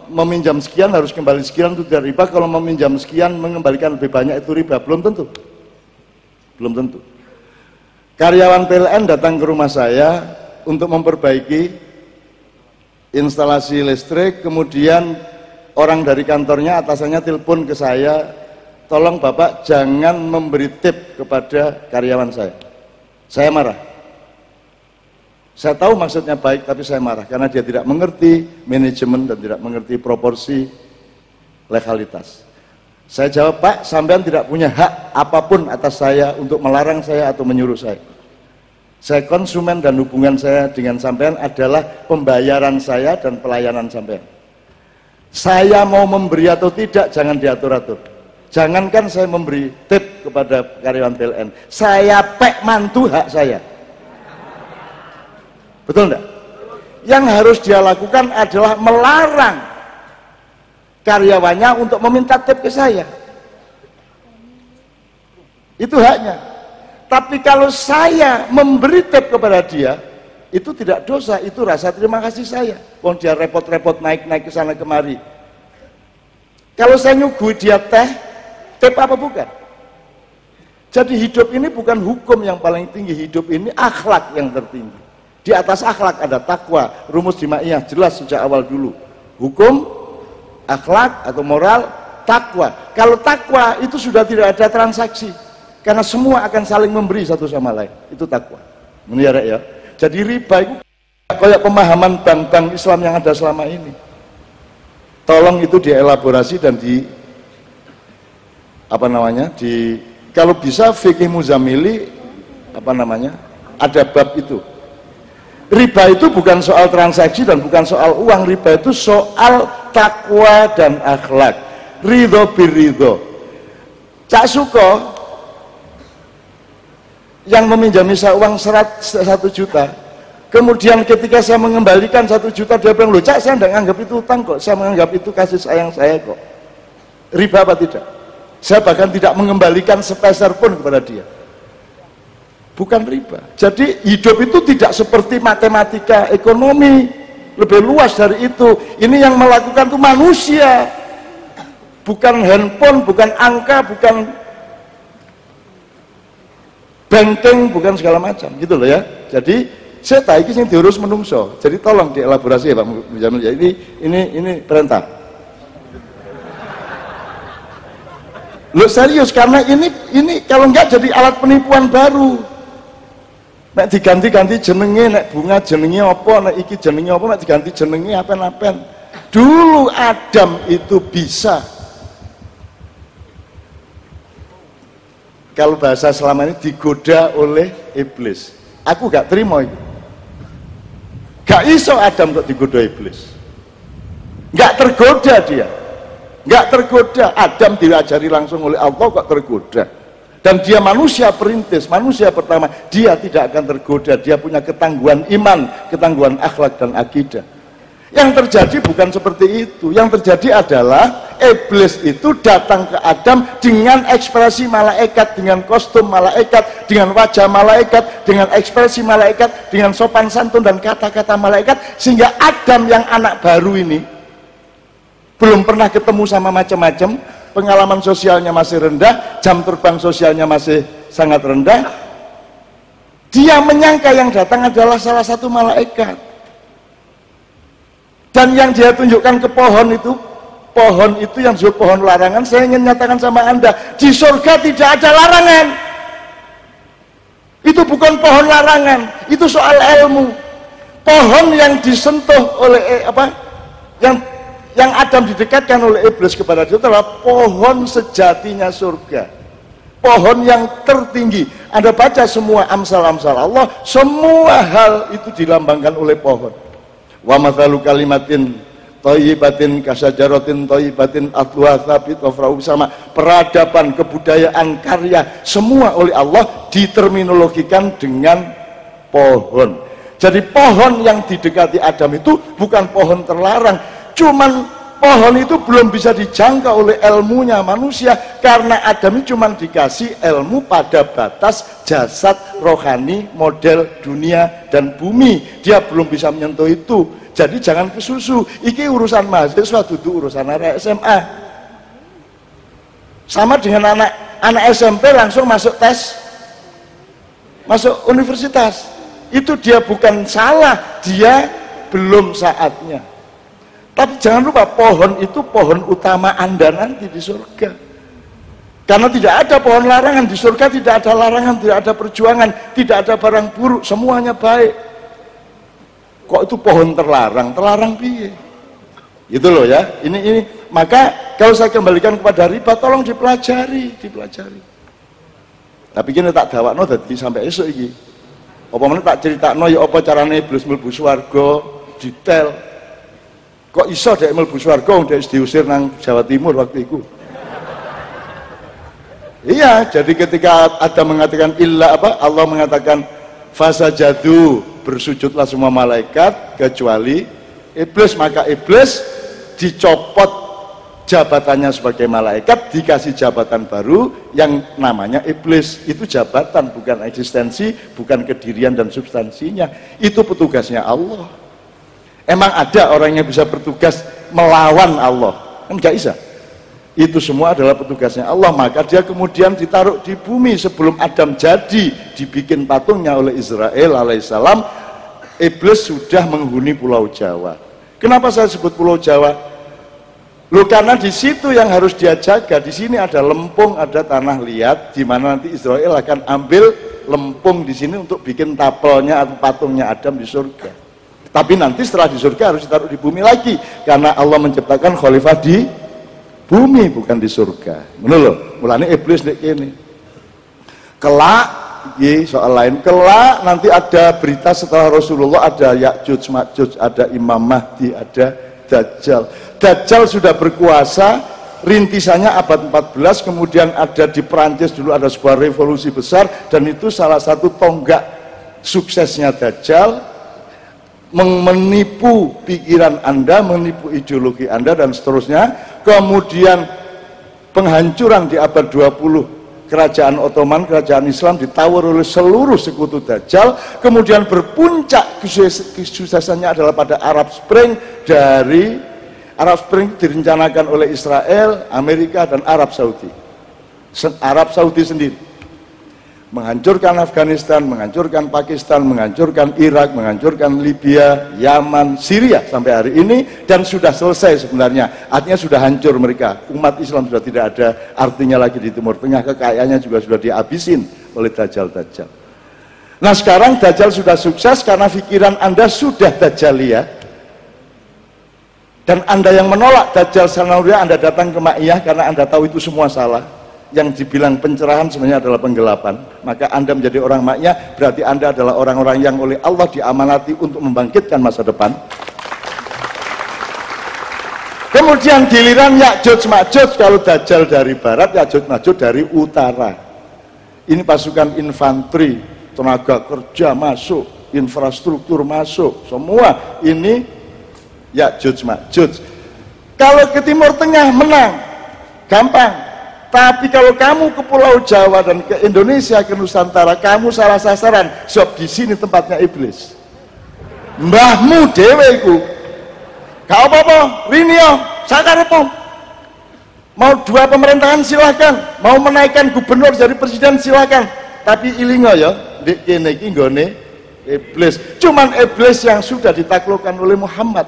meminjam sekian harus kembali sekian, itu tidak riba. Kalau meminjam sekian mengembalikan lebih banyak itu riba, belum tentu. Belum tentu. Karyawan PLN datang ke rumah saya untuk memperbaiki instalasi listrik, kemudian orang dari kantornya, atasannya telepon ke saya, tolong Bapak jangan memberi tip kepada karyawan saya. Saya marah. Saya tahu maksudnya baik, tapi saya marah karena dia tidak mengerti manajemen dan tidak mengerti proporsi legalitas. Saya jawab, Pak, sampean tidak punya hak apapun atas saya untuk melarang saya atau menyuruh saya. Saya konsumen dan hubungan saya dengan sampean adalah pembayaran saya dan pelayanan sampean. Saya mau memberi atau tidak, jangan diatur-atur. Jangankan saya memberi tip kepada karyawan PLN, saya pek mantu hak saya. Betul enggak? Yang harus dia lakukan adalah melarang karyawannya untuk meminta tip ke saya. Itu haknya. Tapi kalau saya memberi tip kepada dia, itu tidak dosa, itu rasa terima kasih saya. Wong dia repot-repot naik-naik ke sana kemari. Kalau saya nyuguhi dia teh, tip apa bukan? Jadi hidup ini bukan hukum yang paling tinggi, hidup ini akhlak yang tertinggi. Di atas akhlak ada takwa, rumus jimaiyah jelas sejak awal dulu. Hukum, akhlak atau moral, takwa. Kalau takwa itu sudah tidak ada transaksi, karena semua akan saling memberi satu sama lain. Itu takwa. Menurut ya. Jadi riba itu kayak pemahaman bank-bank Islam yang ada selama ini. Tolong itu dielaborasi dan kalau bisa fikih Muzamili ada bab itu. Riba itu bukan soal transaksi dan bukan soal uang. Riba itu soal takwa dan akhlak. Ridho birridho. Cak Suko yang meminjami saya uang 1 juta, kemudian ketika saya mengembalikan 1 juta, dia bilang, loh Cak, saya tidak menganggap itu utang kok, saya menganggap itu kasih sayang saya kok. Riba apa tidak? Saya bahkan tidak mengembalikan sepeser pun kepada dia. Bukan riba. Jadi hidup itu tidak seperti matematika ekonomi, lebih luas dari itu. Ini yang melakukan itu manusia, bukan handphone, bukan angka, bukan banking, bukan segala macam, gitu loh ya. Jadi saya tahu ini yang diurus menungso. Jadi tolong dielaborasi ya Pak Mujamil ya. Ini perintah. Loh serius, karena ini kalau enggak jadi alat penipuan baru. Nek diganti-ganti jenenge, nek bunga jenenge apa, nek iki jenenge apa, nek diganti jenenge apen-apen. Dulu Adam itu bisa, kalau bahasa selama ini, digoda oleh iblis. Aku gak terima itu. Gak iso Adam kok digoda iblis. Gak tergoda dia. Gak tergoda. Adam diajari langsung oleh Allah kok tergoda. Dan dia manusia perintis, manusia pertama. Dia tidak akan tergoda. Dia punya ketangguhan iman, ketangguhan akhlak dan akidah. Yang terjadi bukan seperti itu. Yang terjadi adalah iblis itu datang ke Adam dengan ekspresi malaikat, dengan kostum malaikat, dengan wajah malaikat, dengan ekspresi malaikat, dengan sopan santun dan kata-kata malaikat, sehingga Adam yang anak baru ini belum pernah ketemu sama macam-macam, pengalaman sosialnya masih rendah, jam terbang sosialnya masih sangat rendah. Dia menyangka yang datang adalah salah satu malaikat. Dan yang dia tunjukkan ke pohon itu yang disebut pohon larangan. Saya ingin nyatakan sama Anda, di surga tidak ada larangan. Itu bukan pohon larangan, itu soal ilmu. Pohon yang disentuh oleh yang Adam didekatkan oleh iblis kepada dia adalah pohon sejatinya surga, pohon yang tertinggi. Anda baca semua amsal-amsal Allah, semua hal itu dilambangkan oleh pohon. Wa mathalu kalimatin thayyibatin kasajaratin thayyibatin atluha tsabit wa fara'u sama. Peradaban, kebudayaan, karya, semua oleh Allah diterminologikan dengan pohon. Jadi pohon yang didekati Adam itu bukan pohon terlarang, cuman pohon itu belum bisa dijangkau oleh ilmunya manusia, karena Adam itu cuma dikasih ilmu pada batas jasad rohani model dunia dan bumi. Dia belum bisa menyentuh itu. Jadi jangan kesusu, iki urusan mahasiswa, duduk urusan anak SMA. Sama dengan anak SMP langsung masuk tes, masuk universitas. Itu dia bukan salah, dia belum saatnya. Tapi jangan lupa, pohon itu pohon utama Anda nanti di surga. Karena tidak ada pohon larangan di surga, tidak ada larangan, tidak ada perjuangan, tidak ada barang buruk, semuanya baik. Kok itu pohon terlarang? Terlarang piye? Itu loh ya. Ini maka kalau saya kembalikan kepada riba, tolong dipelajari. Tapi gini tak dawakno dadi sampai esuk iki. Apa meneh tak critakno ya apa carane iblis mlebu swarga detail. Kok iso dek mlebu swarga wong dek diusir nang Jawa Timur waktu itu. Iya, jadi ketika ada mengatakan Allah mengatakan fasajadu, bersujudlah semua malaikat kecuali iblis, maka iblis dicopot jabatannya sebagai malaikat, dikasih jabatan baru yang namanya iblis. Itu jabatan, bukan eksistensi, bukan kedirian dan substansinya. Itu petugasnya Allah. Emang ada orang yang bisa bertugas melawan Allah? Kan gak bisa. Itu semua adalah petugasnya Allah. Maka dia kemudian ditaruh di bumi sebelum Adam jadi dibikin patungnya oleh Israel alaihissalam. Iblis sudah menghuni Pulau Jawa. Kenapa saya sebut Pulau Jawa? Loh, karena di situ yang harus dia jaga. Di sini ada lempung, ada tanah liat, di mana nanti Israel akan ambil lempung di sini untuk bikin tapelnya atau patungnya Adam di surga. Tapi nanti setelah di surga harus ditaruh di bumi lagi, karena Allah menciptakan khalifah di bumi, bukan di surga. Ngono lho, mulane iblis nek kene. Kelak ini soal lain. Kelak nanti ada berita setelah Rasulullah, ada Ya'juj Ma'juj, ada Imam Mahdi, ada Dajjal. Dajjal sudah berkuasa, rintisannya abad 14, kemudian ada di Perancis dulu ada sebuah revolusi besar, dan itu salah satu tonggak suksesnya Dajjal, menipu pikiran Anda, menipu ideologi Anda, dan seterusnya. Kemudian penghancuran di abad 20, kerajaan Ottoman, kerajaan Islam ditawar oleh seluruh sekutu Dajjal. Kemudian berpuncak kesuksesannya adalah pada Arab Spring. Dari Arab Spring direncanakan oleh Israel, Amerika, dan Arab Saudi. Arab Saudi sendiri menghancurkan Afghanistan, menghancurkan Pakistan, menghancurkan Irak, menghancurkan Libya, Yaman, Syria sampai hari ini, dan sudah selesai sebenarnya. Artinya sudah hancur mereka. Umat Islam sudah tidak ada artinya lagi di Timur Tengah. Kekayaannya juga sudah dihabisin oleh Dajjal-Dajjal. Nah sekarang Dajjal sudah sukses karena pikiran Anda sudah Dajjalia. Dan Anda yang menolak Dajjal Sanawiyah, Anda datang ke Ma'iyah karena Anda tahu itu semua salah. Yang dibilang pencerahan sebenarnya adalah penggelapan. Maka Anda menjadi orang Ma'iyah, berarti Anda adalah orang-orang yang oleh Allah diamanati untuk membangkitkan masa depan. Kemudian giliran Ya'juj Ma'juj, kalau Dajjal dari barat, Ya'juj Ma'juj dari utara. Ini pasukan infanteri, tenaga kerja masuk, infrastruktur masuk, semua ini Ya'juj Ma'juj. Kalau ke Timur Tengah menang, gampang. Tapi kalau kamu ke Pulau Jawa dan ke Indonesia, ke Nusantara, kamu salah sasaran. Sebab di sini tempatnya iblis. Mbahmu deweku. Kau apa-apa, Rinio, sakarepo. Mau 2 pemerintahan silakan, mau menaikkan gubernur jadi presiden silakan. Tapi ilingo ya, di kene iki nggone iblis. Cuman iblis yang sudah ditaklukkan oleh Muhammad.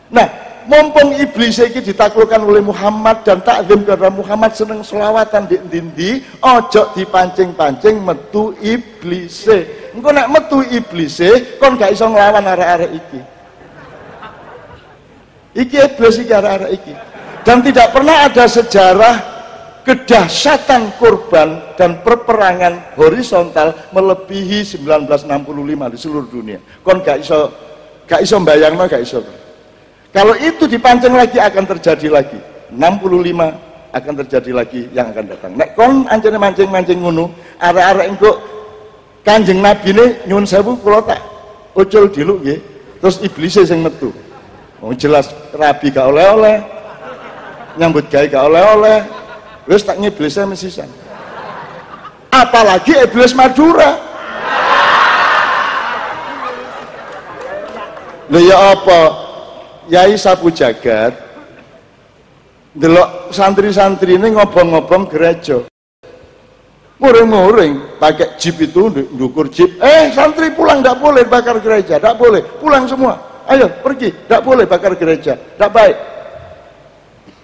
Nah, mumpung iblis ini ditaklukkan oleh Muhammad dan takzim kepada Muhammad, seneng selawatan di ndi, ojo dipancing-pancing metu iblise. Engko nek metu iblise kon gak iso nglawan arek-arek iki. Iki iblis iki arek-arek iki. Dan tidak pernah ada sejarah kedahsyatan korban dan perperangan horizontal melebihi 1965 di seluruh dunia. Kon gak iso mbayangno, gak iso. Kalau itu dipancing lagi akan terjadi lagi. 65 akan terjadi lagi yang akan datang. Nek kon anjene mancing-mancing ngono, arek-arek engko Kanjeng Nabi ne nyuwun sewu kula tak ucul diluk nggih. Terus iblise sing metu. Wong jelas rabi gak oleh-oleh. Nyambut gawe gak oleh-oleh. Wis tak ngiblise mesisan. Apalagi iblis Madura. Lha ya apa? Yai Sapu Jagat delok santri-santri ini ngobong-ngobong gereja, muring-muring pakai jeep itu, ndukur jeep. Santri pulang, tidak boleh bakar gereja, tidak boleh, pulang semua, ayo pergi, tidak boleh bakar gereja, tidak baik.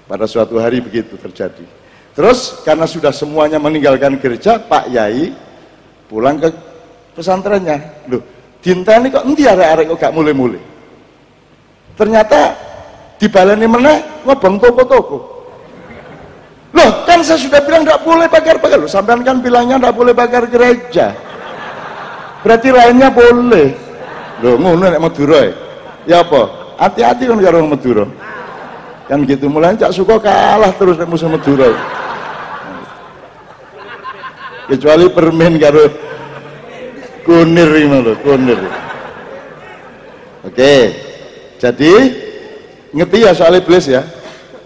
Pada suatu hari begitu terjadi. Terus karena sudah semuanya meninggalkan gereja, Pak Yai pulang ke pesantrennya. Loh, dinteni kok endi arek-arek kok gak mulai-mulai. Ternyata dibaleni meneh ngobong toko-toko. Loh, kan saya sudah bilang tidak boleh bakar-bakar. Loh, sampean kan bilangnya tidak boleh bakar gereja. Berarti lainnya boleh. Loh, ngono nek Madura ya apa? Hati-hati kan karo Madura. Kan gitu, mulai cak suka kalah terus nek musuh Madura. Kecuali permen karo kunir ngono lho, kunir. Oke. Jadi ngerti ya soal iblis ya.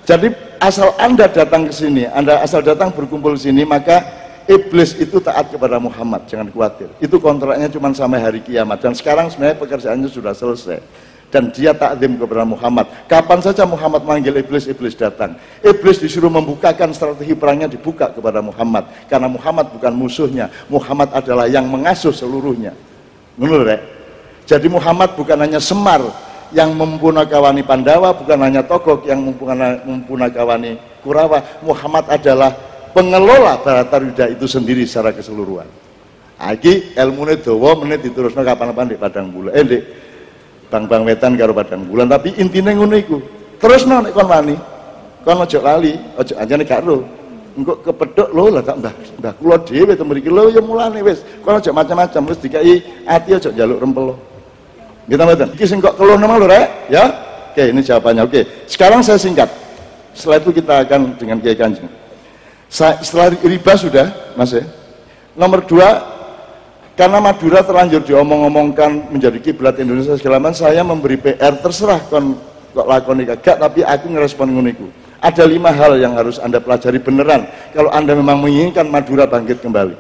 Jadi asal Anda datang ke sini, Anda asal datang berkumpul di sini, maka iblis itu taat kepada Muhammad, jangan khawatir. Itu kontraknya cuma sampai hari kiamat. Dan sekarang sebenarnya pekerjaannya sudah selesai. Dan dia takzim kepada Muhammad. Kapan saja Muhammad manggil iblis, iblis datang. Iblis disuruh membukakan strategi perangnya, dibuka kepada Muhammad. Karena Muhammad bukan musuhnya. Muhammad adalah yang mengasuh seluruhnya. Menurut rek? Jadi Muhammad bukan hanya Semar yang mempunakawani Pandawa, bukan hanya Togok yang mempunakawani Kurawa. Muhammad adalah pengelola Bharatayuda itu sendiri secara keseluruhan. Iki ilmune dawa menit diterusno kapan-kapan di Padang Bulan. Di Bang Wetan karo Padang Bulan, tapi intine ngono iku. Terusno nek kon wani. Kon ojo lali, ojo anjane gak ro. engko kepethuk lho lah tak mbah kula dhewe to mriki lho ya mulane wis kono aja macam-macam wis dikai ati aja njaluk rempel. Nggih ta mboten? Iki sing kok keluh nama lho rek, ya. Oke, ini jawabannya. Oke. Sekarang saya singkat. Setelah itu kita akan dengan Kiai Kanjeng. Setelah riba sudah, Mas ya. Nomor 2, karena Madura terlanjur diomong-omongkan menjadi kiblat Indonesia segala macam, saya memberi PR, terserah kon kok lakoni kagak, tapi aku ngerespon nguniku. Ada 5 hal yang harus Anda pelajari beneran kalau Anda memang menginginkan Madura bangkit kembali.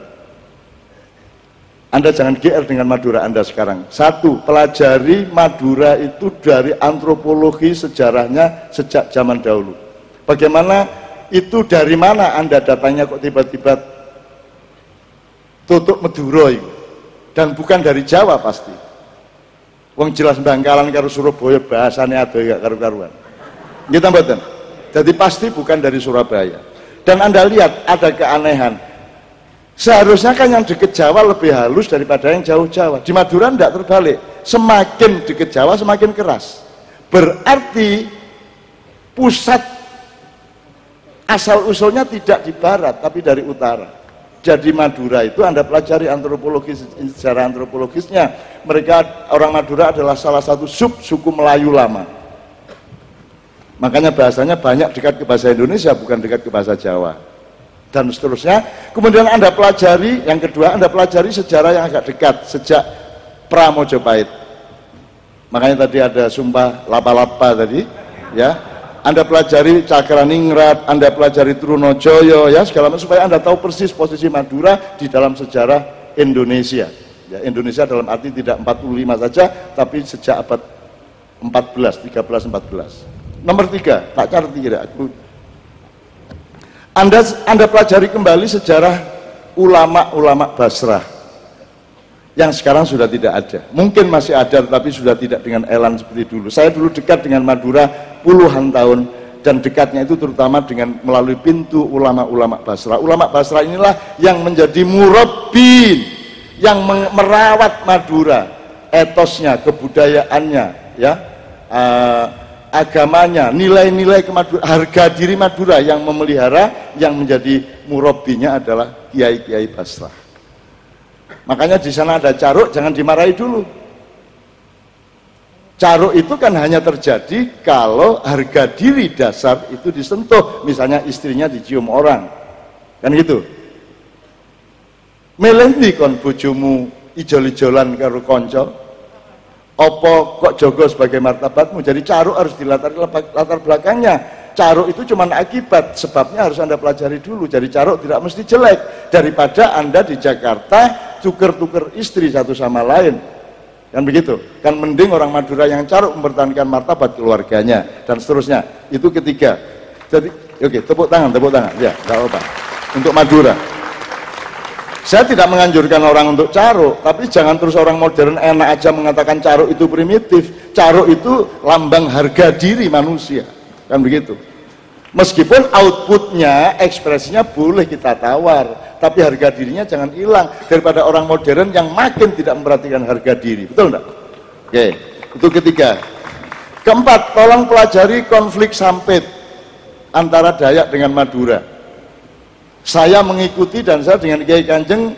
Anda jangan GR dengan Madura Anda sekarang. 1, pelajari Madura itu dari antropologi sejarahnya sejak zaman dahulu. Bagaimana itu, dari mana Anda datangnya kok tiba-tiba tutup Madura itu? Dan bukan dari Jawa pasti. Wong jelas Bangkalan karo Surabaya bahasanya ada gak karu-karuan. Gitu mboten? Jadi pasti bukan dari Surabaya. Dan Anda lihat ada keanehan. Seharusnya kan yang dekat Jawa lebih halus daripada yang jauh Jawa. Di Madura tidak terbalik. Semakin dekat Jawa semakin keras. Berarti pusat asal-usulnya tidak di barat tapi dari utara. Jadi Madura itu Anda pelajari antropologis, sejarah antropologisnya. Mereka orang Madura adalah salah satu suku Melayu lama. Makanya bahasanya banyak dekat ke bahasa Indonesia, bukan dekat ke bahasa Jawa. Dan seterusnya. Kemudian Anda pelajari, yang kedua Anda pelajari sejarah yang agak dekat sejak Pramojopahit. Makanya tadi ada sumpah lapa-lapa tadi, ya. Anda pelajari Cakraningrat, Anda pelajari Trunojoyo, ya, segala macam, supaya Anda tahu persis posisi Madura di dalam sejarah Indonesia. Ya, Indonesia dalam arti tidak 45 saja, tapi sejak abad 14, 13, 14. Nomor 3, tak catat kira aku. Anda pelajari kembali sejarah ulama-ulama Basrah yang sekarang sudah tidak ada. Mungkin masih ada, tetapi sudah tidak dengan elan seperti dulu. Saya dulu dekat dengan Madura puluhan tahun, dan dekatnya itu terutama dengan melalui pintu ulama-ulama Basrah. Ulama Basrah inilah yang menjadi murabbin, yang merawat Madura, etosnya, kebudayaannya, ya. Agamanya, nilai-nilai harga diri Madura yang memelihara, yang menjadi murabbinya adalah kiai-kiai Basrah. Makanya di sana ada caruk, jangan dimarahi dulu. Caruk itu kan hanya terjadi kalau harga diri dasar itu disentuh, misalnya istrinya dicium orang, kan gitu. Melendi kon bojomu ijol-ijolan karo konco. Opo kok jogo sebagai martabatmu? Jadi caruk harus dilatar latar belakangnya. Caruk itu cuma akibat, sebabnya harus Anda pelajari dulu. Jadi caruk tidak mesti jelek, daripada Anda di Jakarta tuker-tuker istri satu sama lain, kan begitu? Kan mending orang Madura yang caruk mempertahankan martabat keluarganya dan seterusnya. Itu ketiga. Jadi oke, tepuk tangan ya, nggak apa-apa untuk Madura. Saya tidak menganjurkan orang untuk caruk, tapi jangan terus orang modern enak aja mengatakan caruk itu primitif. Caruk itu lambang harga diri manusia, kan begitu. Meskipun outputnya, ekspresinya boleh kita tawar, tapi harga dirinya jangan hilang. Daripada orang modern yang makin tidak memperhatikan harga diri, betul enggak? Oke, itu ketiga. Keempat, tolong pelajari konflik sampit antara Dayak dengan Madura. Saya mengikuti dan saya dengan Kiai Kanjeng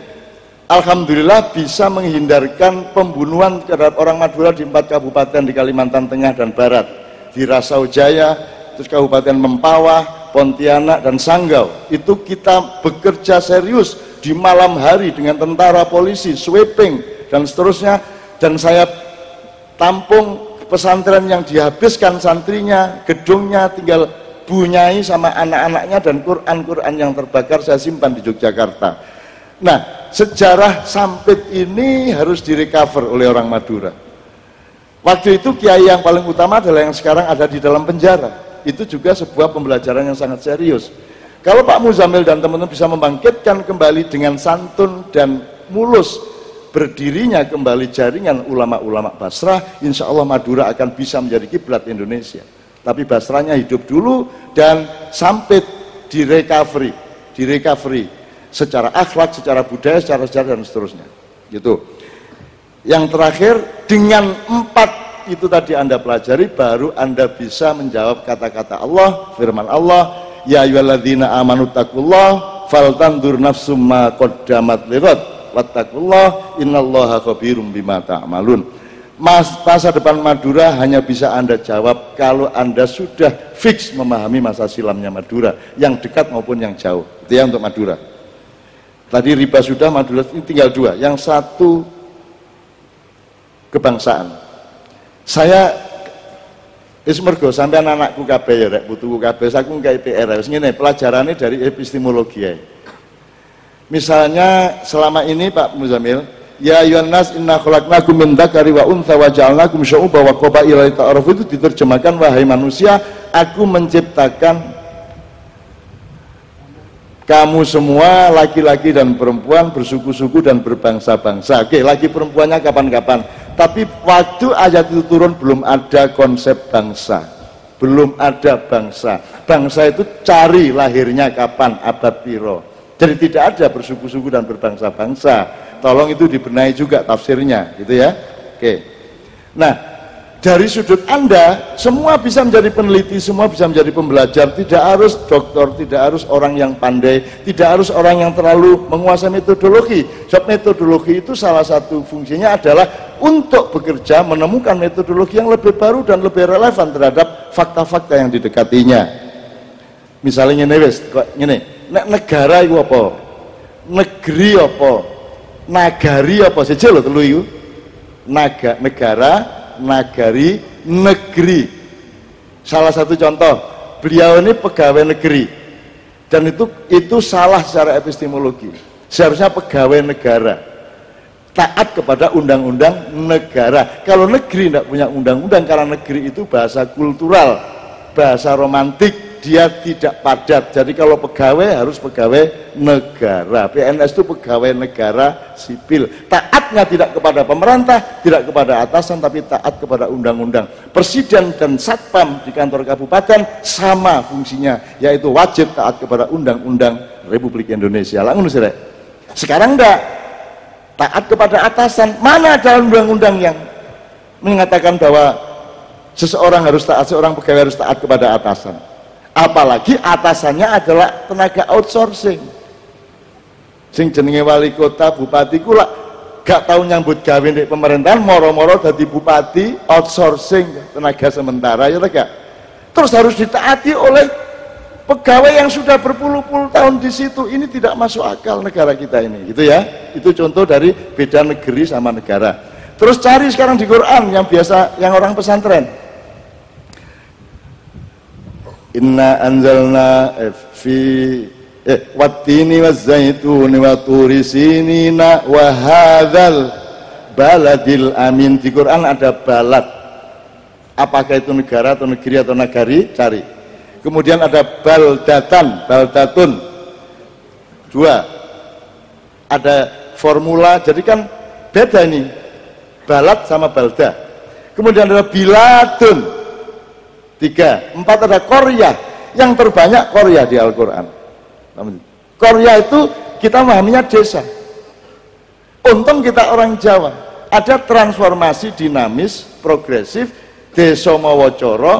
alhamdulillah bisa menghindarkan pembunuhan terhadap orang Madura di 4 kabupaten di Kalimantan Tengah dan Barat, di Rasau Jaya, terus Kabupaten Mempawah, Pontianak dan Sanggau. Itu kita bekerja serius di malam hari dengan tentara, polisi, sweeping dan seterusnya, dan saya tampung pesantren yang dihabiskan santrinya, gedungnya tinggal bunyai sama anak-anaknya, dan Quran-Quran yang terbakar saya simpan di Yogyakarta. Nah, sejarah sampit ini harus direcover oleh orang Madura. Waktu itu kiai yang paling utama adalah yang sekarang ada di dalam penjara. Itu juga sebuah pembelajaran yang sangat serius. Kalau Pak Muzamil dan teman-teman bisa membangkitkan kembali dengan santun dan mulus berdirinya kembali jaringan ulama-ulama Basrah, insya Allah Madura akan bisa menjadi kiblat Indonesia. Tapi Basrahnya hidup dulu dan sampit direcovery secara akhlak, secara budaya, secara sejarah dan seterusnya. Gitu. Yang terakhir, dengan 4 itu tadi Anda pelajari, baru Anda bisa menjawab kata-kata Allah, firman Allah, ya ayyuhalladzina amanu taqullah faltanzur nafsum ma qaddamat lighad wattaqullah innallaha khabirum bima ta'malun. Masa depan Madura hanya bisa Anda jawab kalau Anda sudah fix memahami masa silamnya Madura, yang dekat maupun yang jauh. Itu ya untuk Madura. Tadi riba sudah, Madura ini tinggal dua. Yang satu kebangsaan. Saya mergo sampean anakku kabeh ya rek, putuku kabeh, saku nggae PR. Wis ngene, pelajarannya dari epistemologi ya. Misalnya selama ini Pak Muzamil, ya ayyuhan nas inna khalaqnakum min dzakari wa untha wa ja'alnakum syu'uban wa qabaila lita'arafu, itu diterjemahkan, wahai manusia, aku menciptakan kamu semua laki-laki dan perempuan bersuku-suku dan berbangsa-bangsa. Oke, lagi perempuannya kapan-kapan. Tapi waktu ayat itu turun belum ada konsep bangsa. Belum ada bangsa. Bangsa itu cari lahirnya kapan, abad piro. Jadi tidak ada bersuku-suku dan berbangsa-bangsa. Tolong itu dibenahi juga tafsirnya, gitu ya. Oke. Nah, dari sudut Anda, semua bisa menjadi peneliti, semua bisa menjadi pembelajar. Tidak harus dokter, tidak harus orang yang pandai, tidak harus orang yang terlalu menguasai metodologi. Sebab metodologi itu salah satu fungsinya adalah untuk bekerja menemukan metodologi yang lebih baru dan lebih relevan terhadap fakta-fakta yang didekatinya. Misalnya ini wis, ini negara itu apa? Negeri apa? Nagari apa? Sejak lo telu itu negara, nagari, negeri. Salah satu contoh, beliau ini pegawai negeri, dan itu salah secara epistemologi. Seharusnya pegawai negara, taat kepada undang-undang negara. Kalau negeri tidak punya undang-undang, karena negeri itu bahasa kultural, bahasa romantik, dia tidak padat. Jadi kalau pegawai harus pegawai negara. PNS itu pegawai negara sipil. Taatnya tidak kepada pemerintah, tidak kepada atasan, tapi taat kepada undang-undang. Presiden dan satpam di kantor kabupaten sama fungsinya, yaitu wajib taat kepada undang-undang Republik Indonesia. Langsung sih, sekarang enggak taat kepada atasan. Mana dalam undang-undang yang mengatakan bahwa seseorang harus taat, seorang pegawai harus taat kepada atasan? Apalagi atasannya adalah tenaga outsourcing. Sing jenenge wali kota, bupati kula gak tahu nyambut gawe di pemerintahan, moro-moro dadi bupati outsourcing, tenaga sementara, ya gak? Terus harus ditaati oleh pegawai yang sudah berpuluh-puluh tahun di situ. Ini tidak masuk akal negara kita ini, gitu ya. Itu contoh dari beda negeri sama negara. Terus cari sekarang di Quran yang biasa, yang orang pesantren. Inna anzalna fi wattini wazzaituni wa turi sinina wa hadzal baladil amin. Di Quran ada balad. Apakah itu negara atau negeri atau nagari? Cari. Kemudian ada baldatan, baldatun. Dua. Ada formula, jadi kan beda ini. Balad sama balda. Kemudian ada biladun. 3, 4 ada Korea. Yang terbanyak Korea di Al-Quran. Korea itu kita memahaminya desa. Untung kita orang Jawa, ada transformasi dinamis, progresif, desa mawa coro,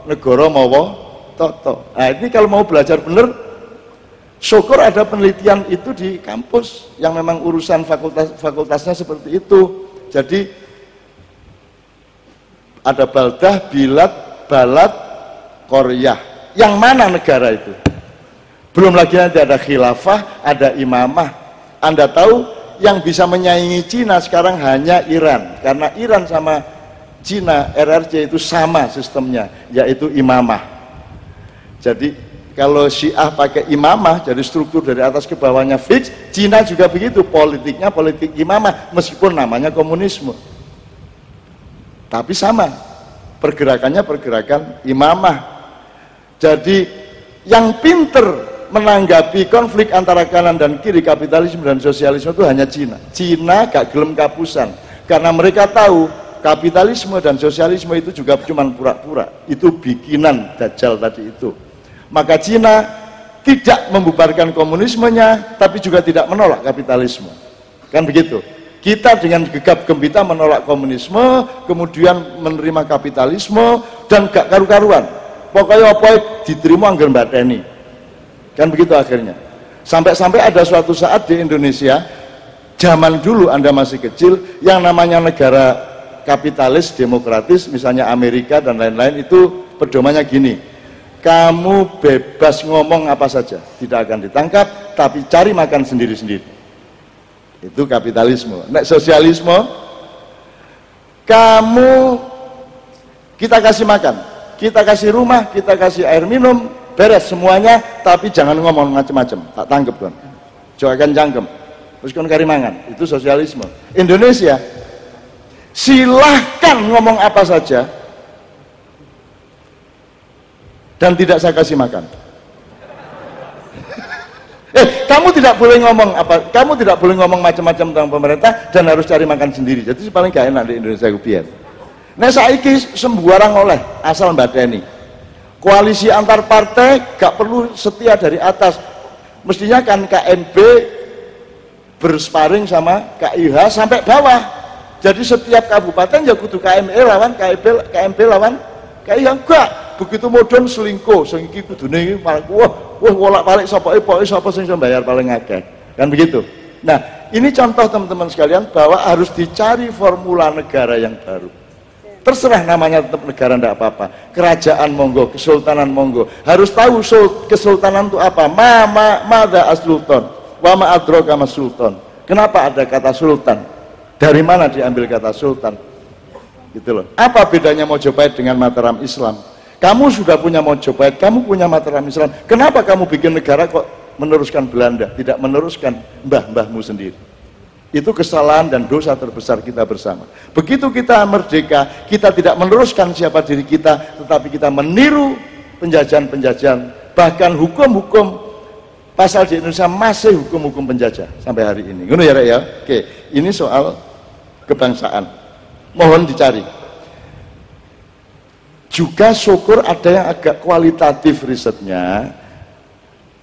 negara mawa toto. Nah ini kalau mau belajar benar, syukur ada penelitian itu di kampus yang memang urusan fakultasnya seperti itu. Jadi ada baldah, bilad, balad, Korea. Yang mana negara itu? Belum lagi nanti ada khilafah, ada imamah. Anda tahu yang bisa menyaingi Cina sekarang hanya Iran, karena Iran sama Cina RRC itu sama sistemnya, yaitu imamah. Jadi kalau Syiah pakai imamah, jadi struktur dari atas ke bawahnya fix. Cina juga begitu, politiknya politik imamah, meskipun namanya komunisme, tapi sama pergerakannya pergerakan imamah. Jadi yang pinter menanggapi konflik antara kanan dan kiri, kapitalisme dan sosialisme, itu hanya Cina. Cina gak gelem kapusan, karena mereka tahu kapitalisme dan sosialisme itu juga cuma pura-pura, itu bikinan Dajjal tadi itu. Maka Cina tidak membubarkan komunismenya, tapi juga tidak menolak kapitalisme, kan begitu. Kita dengan gegap gempita menolak komunisme, kemudian menerima kapitalisme, dan gak karu-karuan. Pokoknya apa diterima anggar mbateni. Kan begitu akhirnya. Sampai-sampai ada suatu saat di Indonesia, zaman dulu Anda masih kecil, yang namanya negara kapitalis, demokratis, misalnya Amerika dan lain-lain, itu pedomannya gini, kamu bebas ngomong apa saja, tidak akan ditangkap, tapi cari makan sendiri-sendiri. Itu kapitalisme. Nek sosialisme, kita kasih makan, kita kasih rumah, kita kasih air minum, beres semuanya, tapi jangan ngomong macam-macam, tak tangkep kan, jangan cangkem, terus kan kari mangan. Itu sosialisme. Indonesia, silahkan ngomong apa saja dan tidak saya kasih makan. Kamu tidak boleh ngomong apa, kamu tidak boleh ngomong macam-macam tentang pemerintah dan harus cari makan sendiri. Jadi paling gak enak di Indonesia biar. Nah saiki sembarang oleh asal mbadeni. Koalisi antar partai gak perlu setia dari atas. Mestinya kan KMB bersparing sama KIH sampai bawah. Jadi setiap kabupaten ya kudu KME lawan KMB lawan KIH. Enggak. Begitu modern selingkuh, sing iki kudune iki wah wolak-balik sapa sing iso bayar paling akeh. Kan begitu. Nah, ini contoh teman-teman sekalian bahwa harus dicari formula negara yang baru. Terserah namanya tetap negara enggak apa-apa. Kerajaan monggo, kesultanan monggo. Harus tahu kesultanan itu apa? Mada as-sultan, wa ma adraka mas sultan. Kenapa ada kata sultan? Dari mana diambil kata sultan? Gitu loh. Apa bedanya Mojopahit dengan Mataram Islam? Kamu sudah punya Mojopahit, kamu punya Mataram Islam. Kenapa kamu bikin negara kok meneruskan Belanda, tidak meneruskan mbah-mbahmu sendiri? Itu kesalahan dan dosa terbesar kita bersama. Begitu kita merdeka, kita tidak meneruskan siapa diri kita, tetapi kita meniru penjajahan-penjajahan. Bahkan hukum-hukum pasal di Indonesia masih hukum-hukum penjajah sampai hari ini. Ngono ya, Rek ya? Oke, ini soal kebangsaan. Mohon dicari. Juga syukur ada yang agak kualitatif risetnya.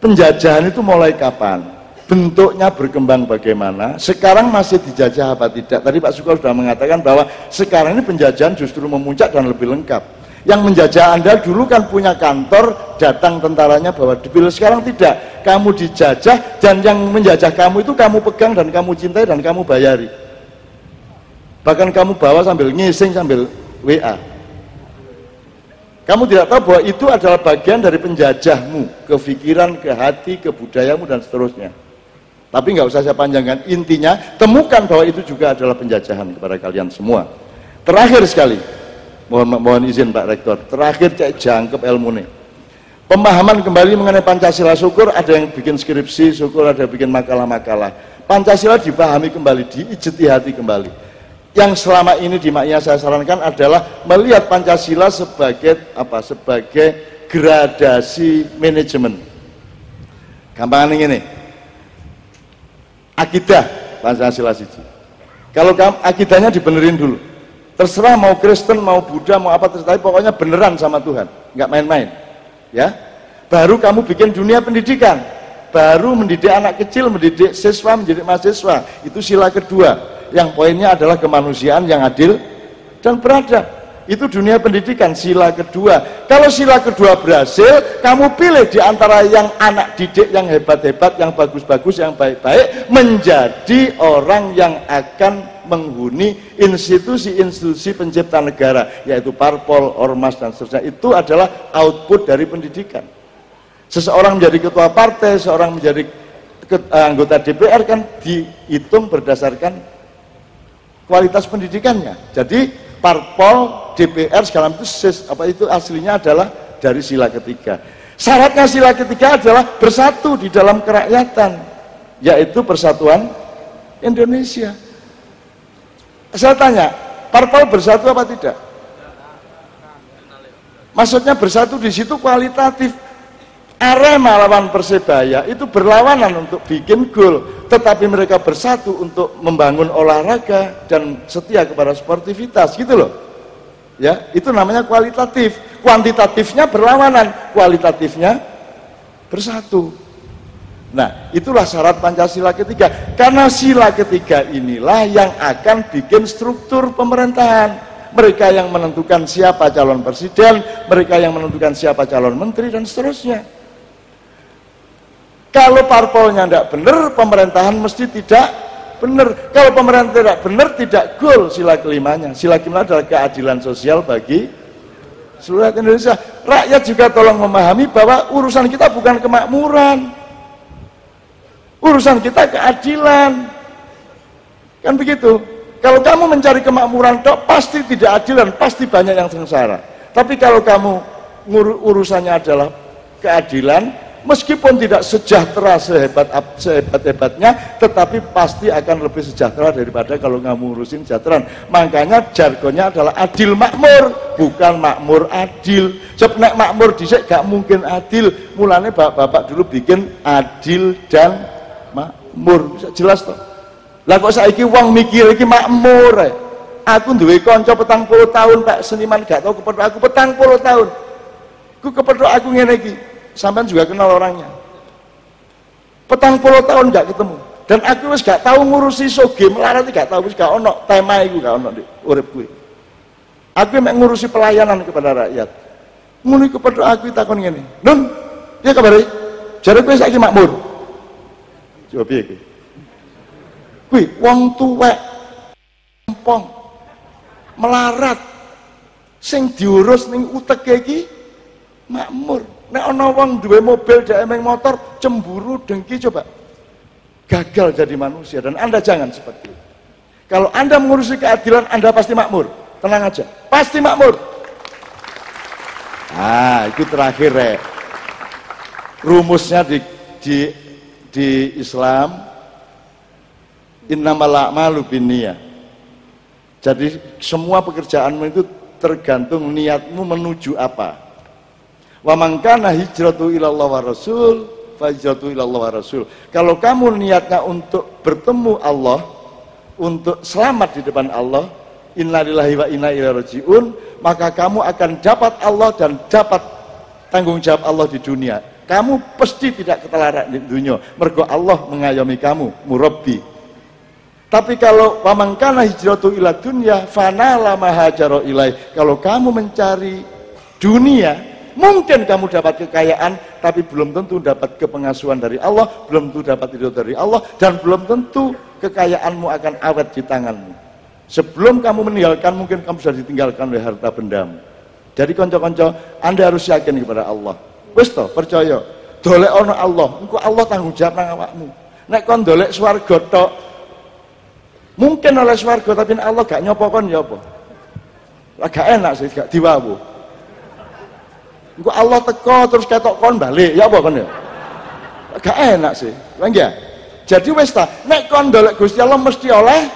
Penjajahan itu mulai kapan? Bentuknya berkembang bagaimana? Sekarang masih dijajah apa tidak? Tadi Pak Suko sudah mengatakan bahwa sekarang ini penjajahan justru memuncak dan lebih lengkap. Yang menjajah Anda dulu kan punya kantor, datang tentaranya bawa dipilih. Sekarang tidak. Kamu dijajah dan yang menjajah kamu itu kamu pegang dan kamu cintai dan kamu bayari. Bahkan kamu bawa sambil ngising, sambil WA. Kamu tidak tahu bahwa itu adalah bagian dari penjajahmu, ke pikiran, ke hati, ke budayamu, dan seterusnya. Tapi nggak usah saya panjangkan, intinya temukan bahwa itu juga adalah penjajahan kepada kalian semua. Terakhir sekali, mohon izin Pak Rektor, terakhir cek jangkep ilmu nih. Pemahaman kembali mengenai Pancasila, syukur ada yang bikin skripsi, syukur ada yang bikin makalah-makalah. Pancasila dipahami kembali, diijtihati kembali. Yang selama ini di Maknya saya sarankan adalah melihat Pancasila sebagai apa? Sebagai gradasi manajemen. Gampangan ini, akidah Pancasila siji. Kalau akidahnya dibenerin dulu, terserah mau Kristen, mau Buddha, mau apa terserah, pokoknya beneran sama Tuhan, nggak main-main, ya. Baru kamu bikin dunia pendidikan, baru mendidik anak kecil, mendidik siswa, mendidik mahasiswa. Itu sila kedua. Yang poinnya adalah kemanusiaan yang adil dan beradab. Itu dunia pendidikan, sila kedua. Kalau sila kedua berhasil, kamu pilih di antara yang anak didik yang hebat-hebat, yang bagus-bagus, yang baik-baik, menjadi orang yang akan menghuni institusi-institusi pencipta negara, yaitu parpol, ormas, dan seterusnya. Itu adalah output dari pendidikan. Seseorang menjadi ketua partai, seorang menjadi anggota DPR kan dihitung berdasarkan kualitas pendidikannya. Jadi parpol, DPR segala itu aslinya adalah dari sila ketiga. Syaratnya sila ketiga adalah bersatu di dalam kerakyatan, yaitu persatuan Indonesia. Saya tanya, parpol bersatu apa tidak? Maksudnya bersatu di situ kualitatif. Arema lawan Persebaya itu berlawanan untuk bikin gol, tetapi mereka bersatu untuk membangun olahraga dan setia kepada sportivitas, gitu loh. Ya, itu namanya kualitatif. Kuantitatifnya berlawanan, kualitatifnya bersatu. Nah, itulah syarat Pancasila ketiga. Karena sila ketiga inilah yang akan bikin struktur pemerintahan. Mereka yang menentukan siapa calon presiden, mereka yang menentukan siapa calon menteri, dan seterusnya. Kalau parpolnya tidak benar, pemerintahan mesti tidak benar. Kalau pemerintah tidak benar, tidak goal sila kelimanya. Sila kelima adalah keadilan sosial bagi seluruh rakyat Indonesia. Rakyat juga tolong memahami bahwa urusan kita bukan kemakmuran, urusan kita keadilan. Kan begitu. Kalau kamu mencari kemakmuran dok, pasti tidak adil dan pasti banyak yang sengsara. Tapi kalau kamu urusannya adalah keadilan, meskipun tidak sejahtera sehebat-hebatnya, tetapi pasti akan lebih sejahtera daripada kalau kamu ngurusin kesejahteraan. Makanya jargonnya adalah adil makmur, bukan makmur adil. Sebab nek makmur dhisik gak mungkin adil. Mulanya bapak-bapak dulu bikin adil dan makmur. Bisa jelas toh? Lah kok saiki wong mikir iki makmur. Aku duwe kanca 40 tahun Pak seniman gak tau kepethuk aku 40 tahun. Ku kepethuk aku ngene iki. Sampean juga kenal orangnya. 40 tahun gak ketemu. Dan aku wis gak tahu ngurusi soge melarat gak tahu, wis gak ono tema iku gak ono di urip kuwi. Aku mek ngurusi pelayanan kepada rakyat. Ngono iku kepethuk aku takon ngene. Nun, piye kabare? Jare kowe saiki makmur. Coba piye kowe? Kuwi wong tuwek empong melarat sing diurus ning uteke iki makmur. Nek ana wong duwe mobil dhek emeng motor cemburu dengki, coba gagal jadi manusia. Dan Anda jangan seperti itu. Kalau Anda mengurusi keadilan, Anda pasti makmur. Tenang aja, pasti makmur. Ah, itu terakhir rumusnya di Islam, innamal a'malu binniyah. Jadi semua pekerjaanmu itu tergantung niatmu menuju apa. Wa man kana hijratu ilallah wa rasul fa hijratu ilallah wa rasul. Kalau kamu niatnya untuk bertemu Allah, untuk selamat di depan Allah, innalillahi wa inna ilaihi rajiun, maka kamu akan dapat Allah dan dapat tanggung jawab Allah di dunia. Kamu pasti tidak ketelarak di dunia, mergo Allah mengayomi kamu, murabbi. Tapi kalau wa man kana hijratu ila dunya fanala ma hajara ilaih, kalau kamu mencari dunia, mungkin kamu dapat kekayaan, tapi belum tentu dapat kepengasuhan dari Allah, belum tentu dapat ridho dari Allah, dan belum tentu kekayaanmu akan awet di tanganmu. Sebelum kamu meninggalkan, mungkin kamu sudah ditinggalkan oleh harta bendamu. Jadi konco-konco, Anda harus yakin kepada Allah. Wis toh, percaya. Dolek ono Allah, engko Allah tanggung jawab nang awakmu. Nek kon dolek swarga tok, mungkin oleh swarga, tapi Allah gak nyopokon ya apa? Lah gak enak sih, gak diwawu. Engko Allah teko terus ketok kon balik, ya apa kon ya? Gak enak sih, lha nggih. Jadi wis ta, nek kon ndolek Gusti Allah mesti oleh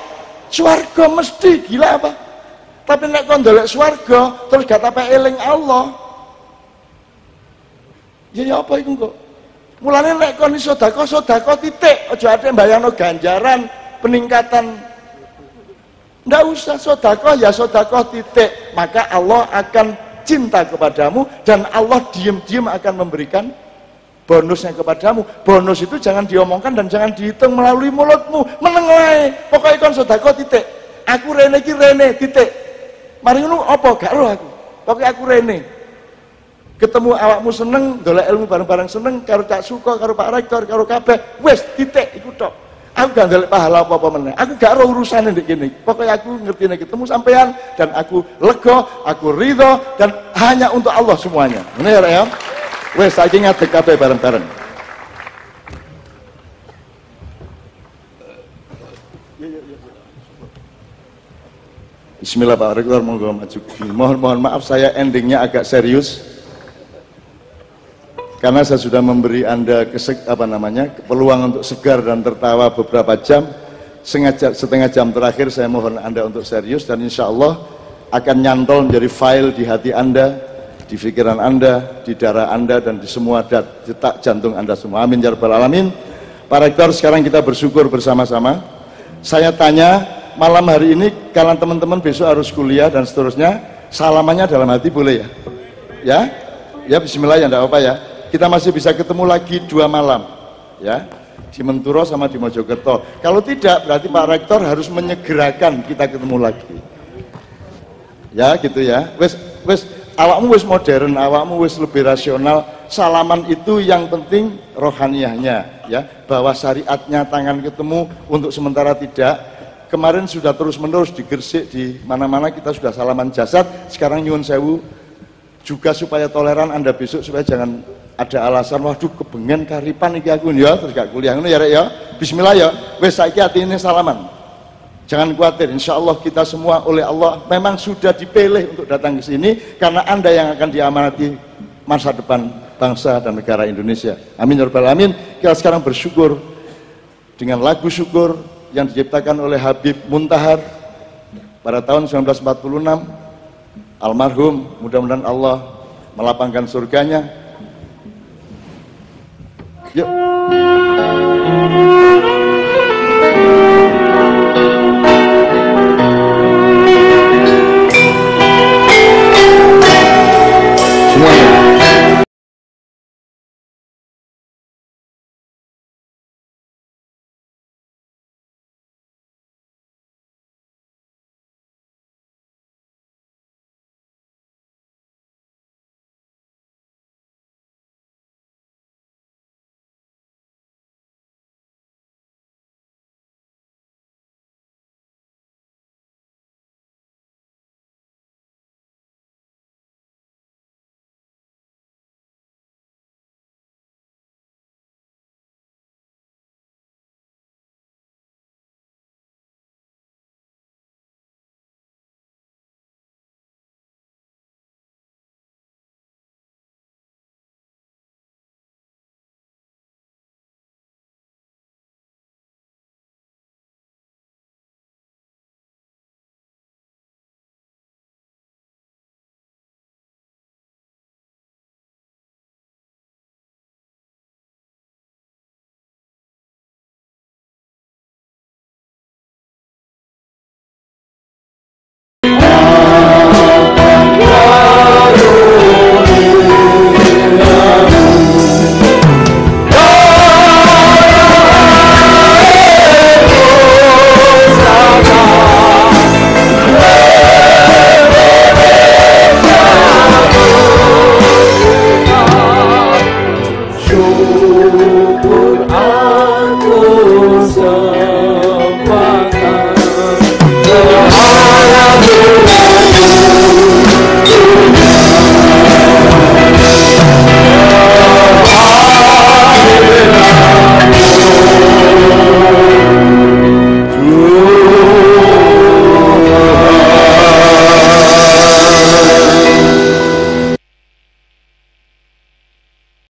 swarga, mesti, gila apa? Tapi nek kon ndolek swarga terus gak tapek eling Allah. Ya apa iku kok? Mulane nek kon iso sedekah titik, aja ate mbayangno ganjaran peningkatan. Ndak usah sedekah ya sedekah titik, maka Allah akan cinta kepadamu dan Allah diam-diam akan memberikan bonusnya kepadamu. Bonus itu jangan diomongkan dan jangan dihitung melalui mulutmu, meneng wae. Pokoke kon sedekah titik. Aku rene iki rene titik. Mari ngono apa gak roh aku. Pokoke aku rene. Ketemu awakmu seneng, golek ilmu bareng-bareng seneng karo Cak Suko, karo Pak Rektor, karo kabeh. Wis titik iku tok. Aku gak ndelok pahala apa-apa meneh. Aku gak roh urusane ndek kene. Pokoknya aku ngertine ketemu sampean dan aku lega, aku ridho dan hanya untuk Allah semuanya. Ngene ya. Wes saiki ngadeg kabeh bareng-bareng. Bismillah Pak Rektor, monggo maju. Mohon maaf saya endingnya agak serius. Karena saya sudah memberi Anda peluang untuk segar dan tertawa beberapa jam. Setengah jam terakhir saya mohon Anda untuk serius dan insya Allah akan nyantol menjadi file di hati Anda, di pikiran Anda, di darah Anda dan di semua detak jantung Anda semua. Amin ya rabbal alamin. Pak Rektor, sekarang kita bersyukur bersama-sama. Saya tanya malam hari ini, karena teman-teman besok harus kuliah dan seterusnya, salamannya dalam hati boleh ya? Ya bismillah ya, enggak apa ya. Kita masih bisa ketemu lagi 2 malam ya, di Menturo sama di Mojokerto. Kalau tidak berarti Pak Rektor harus menyegerakan kita ketemu lagi ya, gitu ya. Wes awakmu wis modern, awakmu wis lebih rasional. salaman itu yang penting rohaniyahnya, ya, bahwa syariatnya tangan ketemu untuk sementara tidak. Kemarin sudah terus-menerus di Gresik, di mana-mana kita sudah salaman jasad. Sekarang nyuwun sewu juga supaya toleran Anda besok, supaya jangan ada alasan waduh kebengen karipan iki aku ya terus gak kuliah ngono ya Rek ya. Bismillah ya. Wis saiki atine salaman. Jangan khawatir, insya Allah kita semua oleh Allah memang sudah dipilih untuk datang ke sini karena Anda yang akan diamanati masa depan bangsa dan negara Indonesia. Amin ya rabbal alamin. Kita sekarang bersyukur dengan lagu syukur yang diciptakan oleh Habib Muntahar pada tahun 1946, almarhum, mudah-mudahan Allah melapangkan surganya. Yuk.